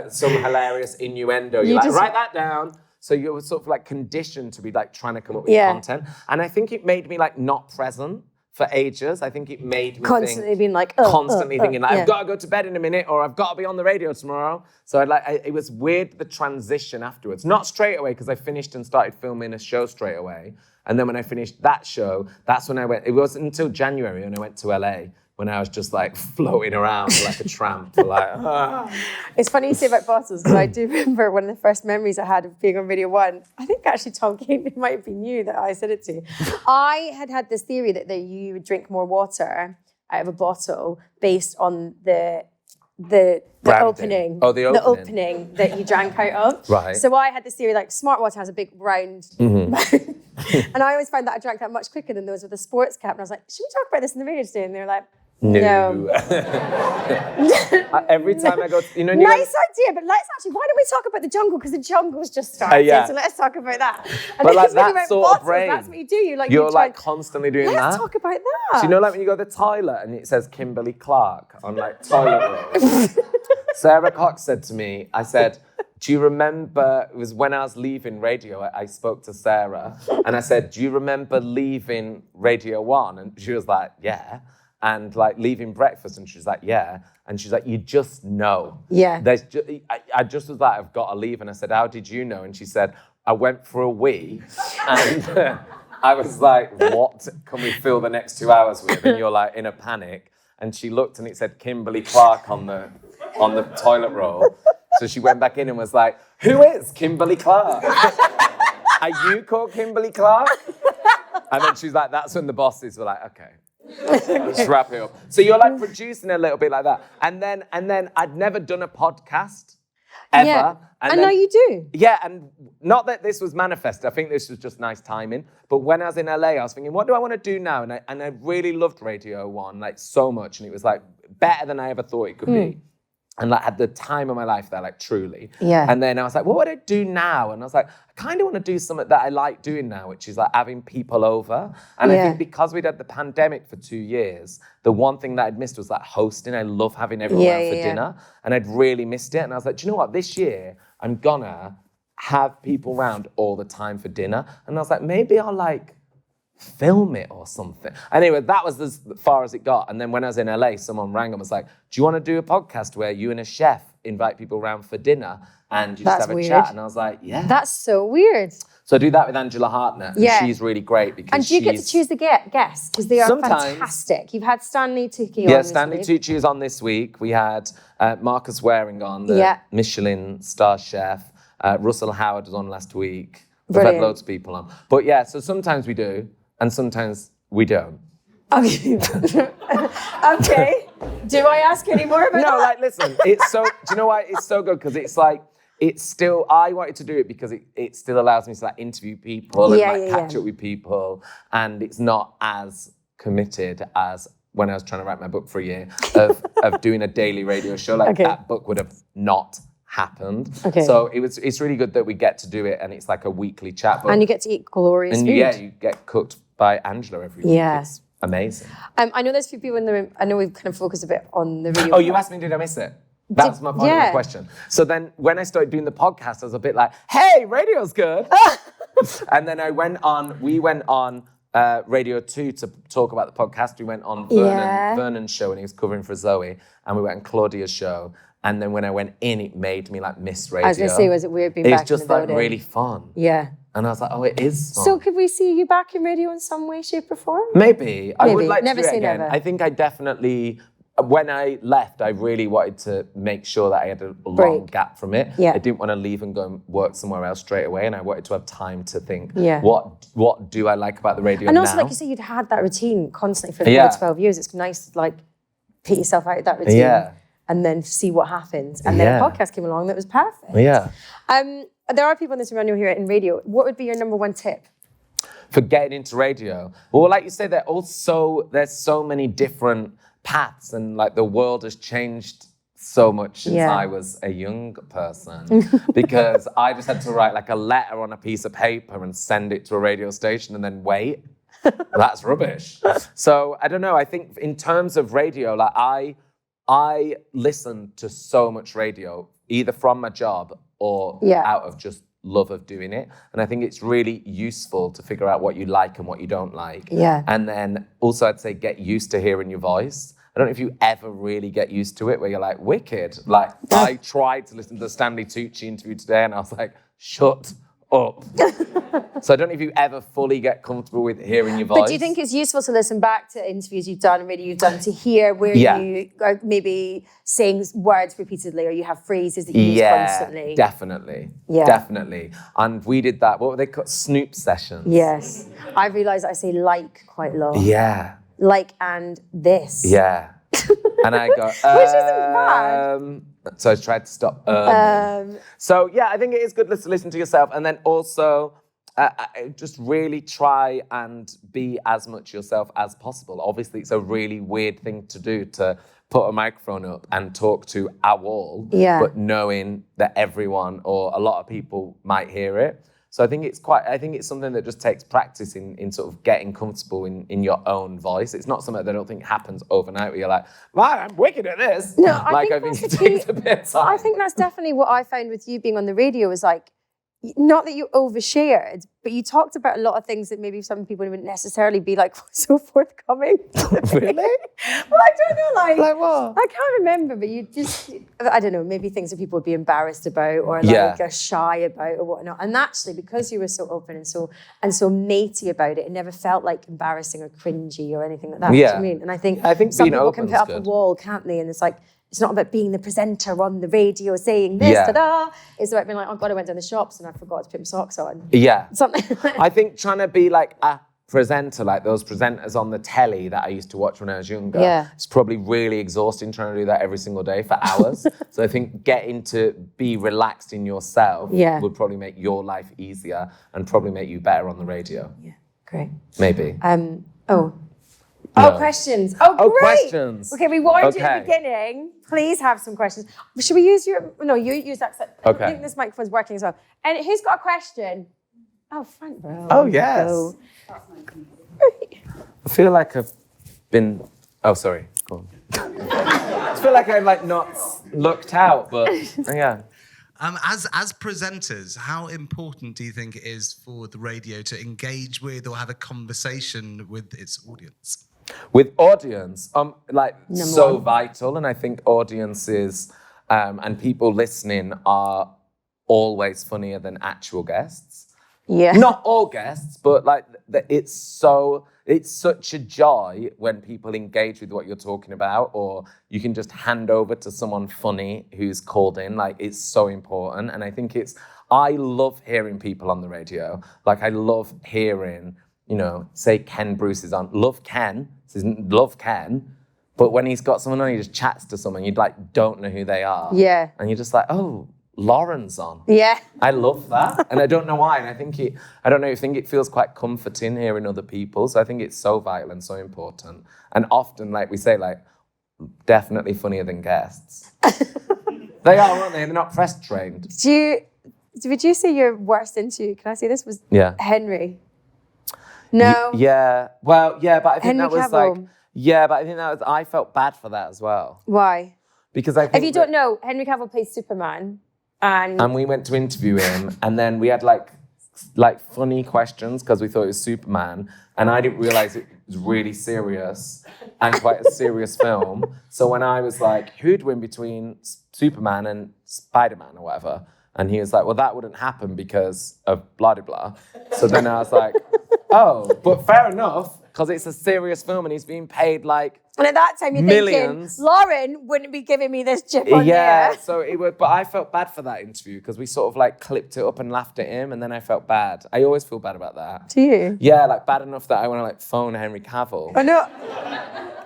some hilarious innuendo. You're like, write that down. So you're sort of like conditioned to be like trying to come up with content. And I think it made me like not present for ages. I think it made me constantly thinking like, I've got to go to bed in a minute, or I've got to be on the radio tomorrow. So it was weird, the transition afterwards. Not straight away, because I finished and started filming a show straight away. And then when I finished that show, that's when I went. It wasn't until January when I went to LA, when I was just like floating around like a tramp. It's funny you say about bottles, because I do remember one of the first memories I had of being on Radio 1. I think actually Tom Kane might have been you that I said it to. I had this theory that you would drink more water out of a bottle based on the opening. Oh, the opening. The opening that you drank out of. Right. So I had this theory, like smart water has a big round mouth. And I always found that I drank that much quicker than those with a sports cap. And I was like, should we talk about this in the radio today? And they were like, no. Every time I go, nice idea, but why don't we talk about the jungle? Because the jungle's just started, so let's talk about that. And but like that sort of brain, that's what you do. You're like constantly doing that. Let's talk about that. So you know, like when you go to the toilet and it says Kimberly Clark on like toilet roll. Sarah Cox said to me, I said, do you remember, it was when I was leaving radio, I spoke to Sarah, and I said, do you remember leaving Radio 1? And she was like, yeah. And like leaving breakfast, and she's like, yeah. And she's like, you just know. I just was like, I've got to leave. And I said, how did you know? And she said, I went for a wee. And I was like, what can we fill the next 2 hours with? And you're like in a panic. And she looked and it said Kimberly Clark on the toilet roll. So she went back in and was like, who is Kimberly Clark? Are you called Kimberly Clark? And then she's like, that's when the bosses were like, okay. Let's wrap it up. So you're like producing a little bit like that. And then I'd never done a podcast. ever. Yeah. And then, now you do. Yeah, and not that this was manifested. I think this was just nice timing. But when I was in LA, I was thinking, what do I want to do now? And I really loved Radio 1, like, so much. And it was, like, better than I ever thought it could be. And, like, had the time of my life there, like, truly. Yeah. And then I was like, what would I do now? And I was like, I kind of want to do something that I like doing now, which is, like, having people over. And I think because we'd had the pandemic for 2 years, the one thing that I'd missed was, like, hosting. I love having everyone around for dinner. And I'd really missed it. And I was like, do you know what? This year, I'm gonna have people around all the time for dinner. And I was like, maybe I'll, like, film it or something. Anyway, that was as far as it got. And then when I was in LA, someone rang and was like, do you want to do a podcast where you and a chef invite people around for dinner and you just have a chat? And I was like, yeah. That's so weird. So I do that with Angela Hartnett. And she's really great because And do you get to choose the guests? Because they are fantastic. You've had Stanley Tucci on. Yeah, Stanley Tucci is on this week. We had Marcus Waring on, the Michelin star chef. Russell Howard was on last week. We've had loads of people on. But yeah, so sometimes we do. And sometimes we don't. Okay. Okay. Do I ask any more about that? No, like, listen, it's so, do you know why it's so good? Because it's like, it's still, I wanted to do it because it still allows me to, like, interview people and, like, catch up with people. And it's not as committed as when I was trying to write my book for a year of doing a daily radio show. Like, that book would have not happened. So it's really good that we get to do it and it's like a weekly chat. And you get to eat glorious food. Yeah, you get cooked by Angela every week. It's amazing. I know there's a few people in the room. I know we've kind of focused a bit on the radio. Oh, you asked me, did I miss it? That was my final question. So then when I started doing the podcast, I was a bit like, hey, radio's good. And then we went on Radio 2 to talk about the podcast. We went on Vernon's show and he was covering for Zoe. And we went on Claudia's show. And then when I went in, it made me, like, miss radio. I was going to say, was it weird being back in the building? It was just, like, really fun. Yeah. And I was like, oh, it is fun. So could we see you back in radio in some way, shape or form? Maybe. I would like never to do it say again. never. I think I definitely, when I left, I really wanted to make sure that I had a long gap from it. Yeah. I didn't want to leave and go and work somewhere else straight away. And I wanted to have time to think, Yeah. what do I like about the radio now? And also, like you say, you'd had that routine constantly for the past 12 years. It's nice to, like, put yourself out of that routine. Yeah. And then see what happens. And then a podcast came along that was perfect. Yeah. There are people in this room I know here in radio. What would be your number one tip? For getting into radio? Well, like you say, there's so many different paths and, like, the world has changed so much since I was a young person because I just had to write, like, a letter on a piece of paper and send it to a radio station and then wait. That's rubbish. So I don't know. I think in terms of radio, like, I listen to so much radio, either from my job or out of just love of doing it. And I think it's really useful to figure out what you like and what you don't like. Yeah. And then also I'd say get used to hearing your voice. I don't know if you ever really get used to it where you're like, wicked. Like, I tried to listen to the Stanley Tucci interview today and I was like, shut up. So I don't know if you ever fully get comfortable with hearing your voice. But do you think it's useful to listen back to interviews you've done, radio you've done, to hear where you are maybe saying words repeatedly or you have phrases that you use constantly? Definitely. Yeah, definitely. And we did that. What were they called? Snoop sessions. Yes. I realised I say like quite a lot. Yeah. Like and this. Yeah. And I go, which isn't bad. So I tried to stop. So yeah, I think it is good to listen to yourself, and then also just really try and be as much yourself as possible. Obviously, it's a really weird thing to do to put a microphone up and talk to a wall, but knowing that everyone or a lot of people might hear it. So I think it's something that just takes practice in sort of getting comfortable in your own voice. It's not something that I don't think happens overnight where you're like, wow, I'm wicked at this. No, I think it takes a bit of time. I think that's definitely what I found with you being on the radio is like, not that you overshared, but you talked about a lot of things that maybe some people wouldn't necessarily be like so forthcoming. Really? Well, I don't know, like what? I can't remember, but you just, I don't know, maybe things that people would be embarrassed about or like are shy about or whatnot. And actually, because you were so open and so matey about it, it never felt like embarrassing or cringy or anything like that. Yeah. Do you know what I mean? And I think some being people open can put up good. a wall, can't they? And it's like, it's not about being the presenter on the radio saying this, ta-da. It's about being like, oh God, I went down the shops and I forgot to put my socks on. Yeah. Something like that. I think trying to be like a presenter, like those presenters on the telly that I used to watch when I was younger, it's probably really exhausting trying to do that every single day for hours. So I think getting to be relaxed in yourself would probably make your life easier and probably make you better on the radio. Yeah, great. Maybe. Questions. Oh, great. Questions. Okay, we warned you at the beginning. Please have some questions. Should we use your... No, you use that. I think this microphone's working as well. And who's got a question? Oh, front row. Oh, yes. I feel like I've been... Oh, sorry. Go on. I feel like I've like not looked out, but yeah. As presenters, how important do you think it is for the radio to engage with or have a conversation with its audience? With audience, so vital, and I think audiences and people listening are always funnier than actual guests. Yeah. Not all guests, but like it's such a joy when people engage with what you're talking about, or you can just hand over to someone funny who's called in. Like, it's so important. And I think I love hearing people on the radio. Like, I love hearing, say Ken Bruce is on. Love Ken. But when he's got someone on, he just chats to someone. You don't know who they are. Yeah. And you're just like, oh, Lauren's on. Yeah. I love that. And I don't know why. And I think it feels quite comforting hearing other people. So I think it's so vital and so important. And often, like we say, definitely funnier than guests. They are, aren't they? They're not press trained. Would you say your worst interview, can I say this, was Henry? No. Well, yeah, but I think Henry that was Cavill. I felt bad for that as well. Why? Because I think if you don't know, Henry Cavill plays Superman. And we went to interview him, and then we had like funny questions because we thought it was Superman, and I didn't realize it was really serious and quite a serious film. So when I was like, who'd win between Superman and Spider-Man or whatever? And he was like, well, that wouldn't happen because of blah, blah, blah. So then I was like, oh, but fair enough, because it's a serious film and he's being paid like and at that time you're millions. Thinking, Lauren wouldn't be giving me this chip on there. So it would, but I felt bad for that interview because we sort of clipped it up and laughed at him, and then I felt bad. I always feel bad about that. Do you? Yeah, bad enough that I want to phone Henry Cavill. I know.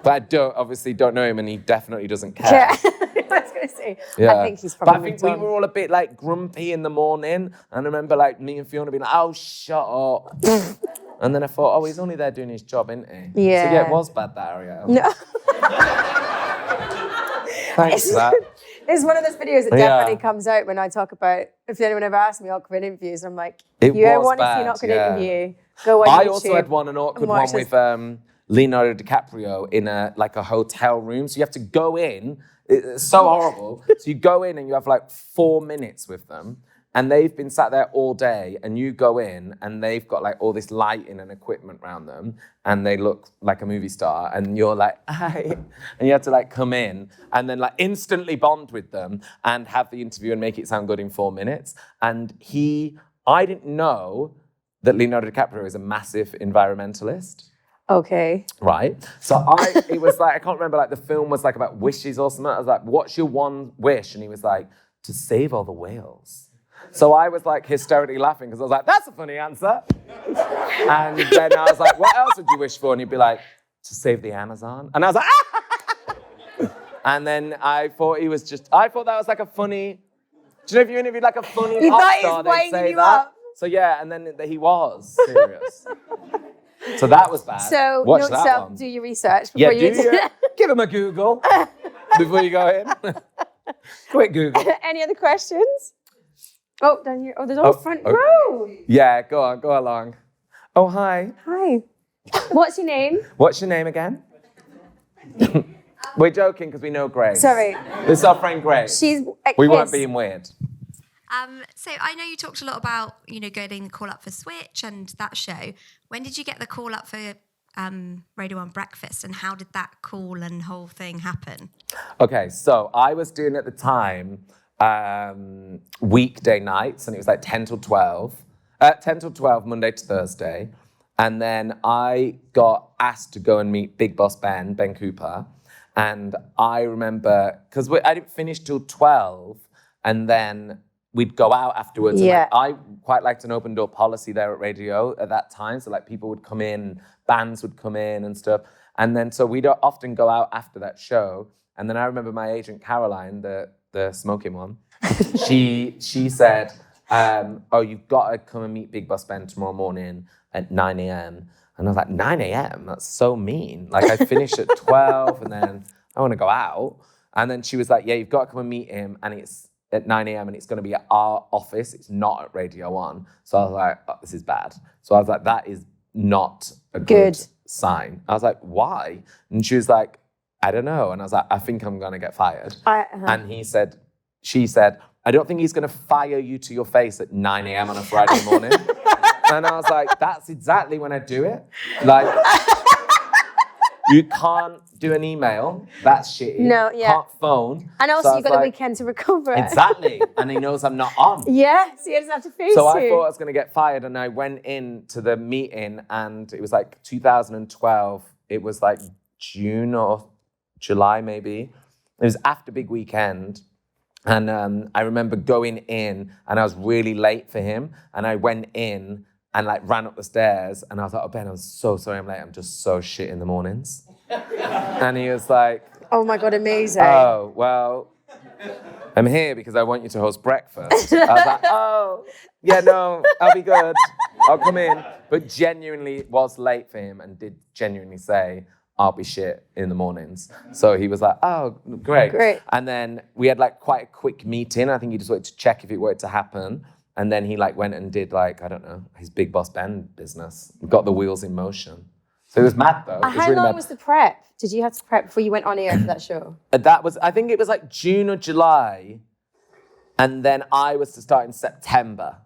But I obviously don't know him, and he definitely doesn't care. Yeah, I was going to say. Yeah. I think he's probably. But I think we were all a bit grumpy in the morning, and I remember me and Fiona being like, "Oh, shut up." And then I thought, oh, he's only there doing his job, isn't he? Yeah. So yeah, it was bad, that, Arielle. No. Thanks for that. It's one of those videos that definitely comes out when I talk about, if anyone ever asks me awkward interviews, I'm like, you want to see an awkward interview, go on YouTube. I also had an awkward one with Leonardo DiCaprio in a hotel room. So you have to go in, it's so horrible. So you go in and you have 4 minutes with them. And they've been sat there all day, and you go in, and they've got all this lighting and equipment around them, and they look like a movie star, and you're like, hi. And you have to come in, and then instantly bond with them, and have the interview and make it sound good in 4 minutes. And I didn't know that Leonardo DiCaprio is a massive environmentalist. Okay. Right. So it was I can't remember, the film was about wishes or something. I was like, what's your one wish? And he was like, to save all the whales. So I was hysterically laughing because I was like, that's a funny answer. And then I was like, what else would you wish for? And he'd be like, to save the Amazon. And I was like, ah! And then I thought that was a funny, do you know if you interviewed a funny pop star, they'd say that? Up. So yeah, and then he was serious. So that was bad. So watch that one. Do your research before give him a Google before you go in. Quick Google. Any other questions? Oh, down here. Oh, there's all front row. Yeah, go along. Oh, hi. Hi. What's your name? What's your name again? We're joking because we know Grace. Sorry. This is our friend Grace. We weren't being weird. So I know you talked a lot about, getting the call up for Switch and that show. When did you get the call up for Radio 1 Breakfast, and how did that call and whole thing happen? Okay, so I was doing at the time weekday nights, and it was 10 till 12. 10 till 12, Monday to Thursday. And then I got asked to go and meet Big Boss Ben Cooper. And I remember, because I didn't finish till 12, and then we'd go out afterwards. Yeah. And, like, I quite liked an open door policy there at radio at that time. So like people would come in, bands would come in and stuff. And then so we'd often go out after that show. And then I remember my agent Caroline, the smoking one, she said, oh, you've got to come and meet Big Boss Ben tomorrow morning at 9 a.m. And I was like, 9 a.m.? That's so mean. Like I finish at 12 and then I want to go out. And then she was like, yeah, you've got to come and meet him. And it's at 9 a.m. and it's going to be at our office. It's not at Radio 1. So I was like, oh, this is bad. So I was like, that is not a good sign. I was like, why? And she was like, I don't know. And I was like, I think I'm going to get fired. And she said, I don't think he's going to fire you to your face at 9 a.m. on a Friday morning. And I was like, that's exactly when I do it. Like, you can't do an email. That's shitty. No, yeah. Can't phone. And also, So you've got the weekend to recover. Exactly. And he knows I'm not on. Yeah, so he doesn't have to face So you. I thought I was going to get fired, and I went in to the meeting, and it was like 2012. It was like June or July, maybe. It was after Big Weekend. And I remember going in, and I was really late for him. And I went in and like ran up the stairs, and I was like, oh, Ben, I'm so sorry I'm late. I'm just so shit in the mornings. And he was like, oh my God, amazing. oh, well, I'm here because I want you to host breakfast. I was like, oh, yeah, no, I'll be good. I'll come in. But genuinely was late for him and did genuinely say, I'll be shit in the mornings. So he was like, oh, great. And then we had like quite a quick meeting. I think he just wanted to check if it wanted to happen. And then he like went and did like, I don't know, his Big Boss Ben business. Got the wheels in motion. So it was mad though. How long was the prep? Did you have to prep before you went on air for that show? That was, I think it was like June or July. And then I was to start in September.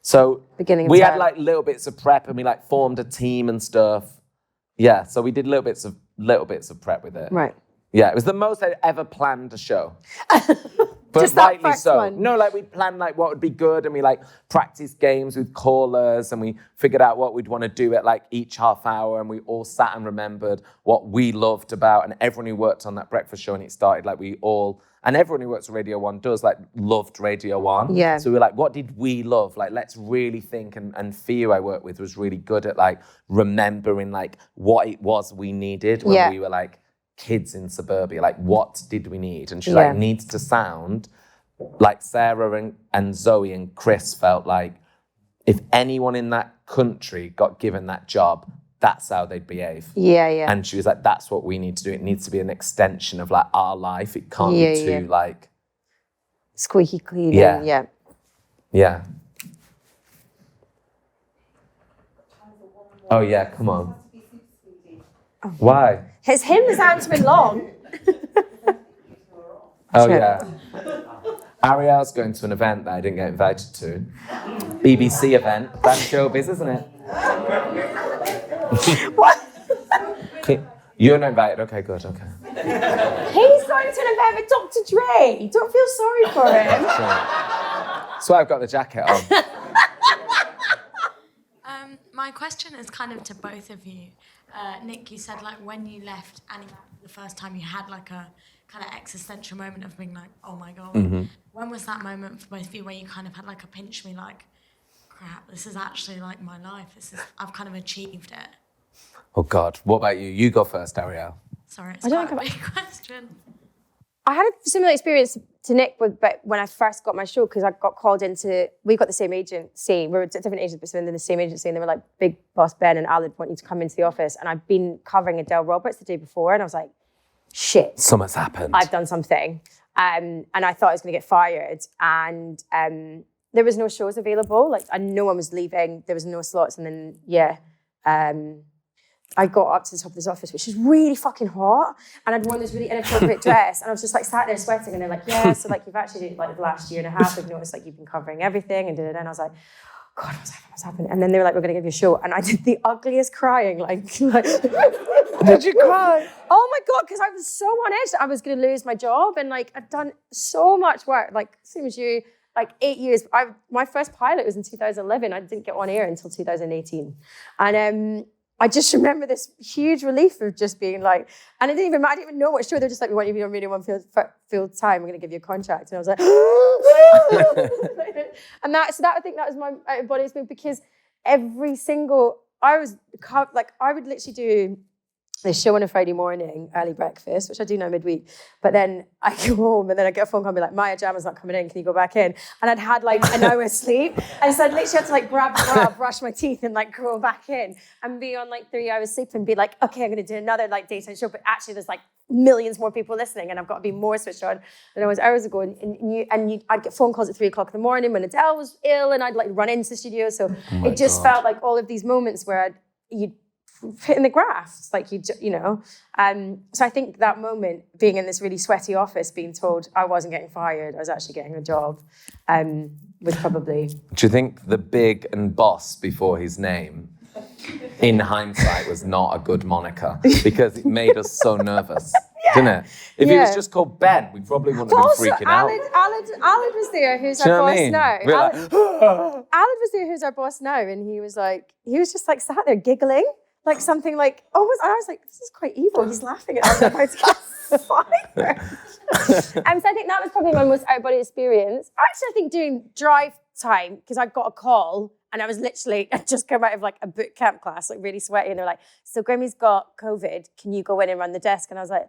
So we had like little bits of prep, and we like formed a team and stuff. Yeah, so we did little bits of prep with it. Right. Yeah, it was the most I'd ever planned a show. But Just that rightly first so. one. No, like we planned like what would be good, and we like practiced games with callers, and we figured out what we'd want to do at like each half hour, and we all sat and remembered what we loved about, and everyone who worked on that breakfast show, and it started like we all, and everyone who works at Radio 1 does like loved Radio 1. Yeah. So we were like, what did we love? Like, let's really think, and Theo I worked with was really good at like remembering like what it was we needed when we were like kids in suburbia. Like, what did we need? And she's like, needs to sound like Sarah and Zoe and Chris felt like if anyone in that country got given that job, that's how they'd behave. Yeah, yeah. And she was like, that's what we need to do. It needs to be an extension of like our life. It can't be too like squeaky clean. Yeah. Oh yeah, come on. Oh. Why? His hymns aren't been long. Oh yeah. Arielle's going to an event that I didn't get invited to. BBC event. That's showbiz, isn't it? What? You're not invited. Okay, good. Okay. He's going to an event with Dr. Dre. Don't feel sorry for him. So I've got the jacket on. My question is kind of to both of you. Nick, you said like when you left Animac the first time, you had like a kind of existential moment of being like, oh my God. Mm-hmm. When was that moment for both of you where you kind of had like a pinch me like, crap, this is actually like my life. I've kind of achieved it. Oh God, what about you? You go first, Arielle. Sorry, it's quite a big question. I had a similar experience to Nick when I first got my show, because I got called into, we got the same agency, we were different agents, but in the same agency, and they were like, Big Boss Ben and Alid want you to come into the office. And I'd been covering Adele Roberts the day before, and I was like, shit. Something's happened. I've done something. And I thought I was going to get fired. And there was no shows available. Like, no one was leaving. There was no slots. And then, I got up to the top of this office, which was really fucking hot. And I'd worn this really inappropriate dress. And I was just like sat there sweating. And they're like, yeah, so like you've actually, like the last year and a half, we've noticed like you've been covering everything. And I was like, God, what's happening? And then they were like, we're going to give you a show. And I did the ugliest crying. Like Did you cry? Oh my God, because I was so on edge that I was going to lose my job. And like, I'd done so much work, like same as you, like 8 years. My first pilot was in 2011. I didn't get on air until 2018. And I just remember this huge relief of just being like, and I didn't even know what show. They're just like, we want you to be on Radio 1 full time. We're going to give you a contract. And I was like, and I think that was my out of body experience, because every single, I would literally do this show on a Friday morning, early breakfast, which I do now midweek. But then I go home and then I get a phone call and be like, Maya Jama's not coming in, can you go back in? And I'd had like an hour's sleep. And so I'd literally had to like grab the bra, brush my teeth and like go back in and be on like 3 hours sleep and be like, okay, I'm going to do another like daytime show. But actually there's like millions more people listening and I've got to be more switched on than I was hours ago. I'd get phone calls at 3 o'clock in the morning when Adele was ill and I'd like run into the studio. So it just felt like all of these moments where you'd hitting the graphs, like you know. So I think that moment, being in this really sweaty office, being told I wasn't getting fired, I was actually getting a job, was probably. Do you think the big and boss before his name, in hindsight, was not a good moniker because it made us so nervous, didn't it? If he was just called Ben, we probably wouldn't have been freaking out. Alad was there, who's our boss now. Alad was there, who's our boss now, and he was just like sat there giggling. Like something like, almost, I was like, this is quite evil. He's laughing at us. So I think that was probably my most out-of-body experience. Actually, I think doing drive time, because I got a call and I was literally, I just come out of like a boot camp class, like really sweaty. And they're like, so Grimmy's got COVID. Can you go in and run the desk? And I was like,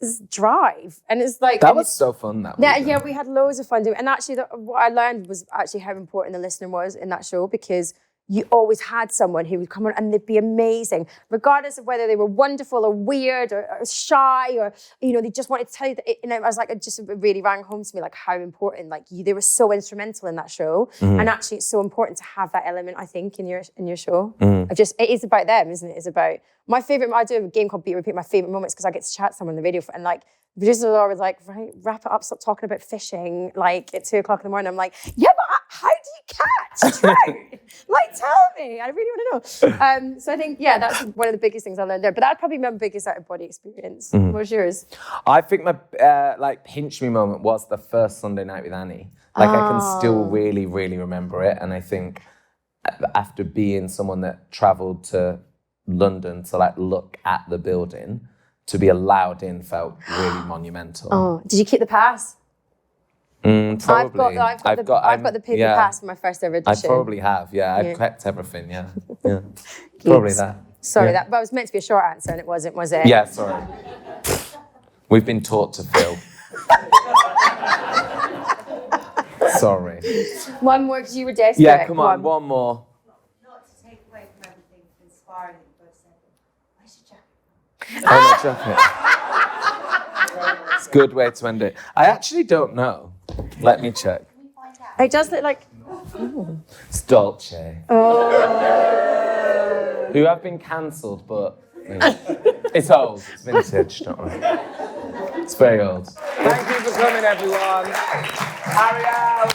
this is drive. And it's like... That was so fun, that weekend. Yeah, we had loads of fun doing it. And actually, what I learned was actually how important the listener was in that show, because you always had someone who would come on and they'd be amazing, regardless of whether they were wonderful or weird or shy or, you know, they just wanted to tell you that, I was like, it just really rang home to me, like how important, like they were so instrumental in that show. And actually it's so important to have that element, I think, in your show. It is about them, isn't it? It's about, my favorite, I do a game called Beat Repeat, my favorite moments, because I get to chat to someone on the radio and like, the producers are always like, right, wrap it up, stop talking about fishing, like at 2 o'clock in the morning. I'm like, yeah, but how do you catch trout? Like, tell me, I really want to know. So I think, yeah, that's one of the biggest things I learned there. But that'd probably be my biggest out-of-body experience. What was yours? I think my pinch me moment was the first Sunday night with Annie. Like I can still really, really remember it. And I think after being someone that travelled to London to like look at the building, to be allowed in felt really monumental. Oh, did you keep the pass? Probably. I've got the paper pass for my first ever edition. I probably have, yeah. I've kept everything, yeah. Probably that. Sorry, that was meant to be a short answer and it wasn't, was it? Yeah, sorry. We've been taught to fill. Sorry. One more, because you were desperate. Yeah, come on, one more. Not to take away from everything inspiring that you both said, but where's your jacket? Oh, my jacket. It's a good way to end it. I actually don't know. Let me check. Can we find out? It does look like... It's Dolce. Oh. Who have been cancelled, but it's old. It's vintage, don't worry. It's very old. Thank you for coming, everyone. Arielle.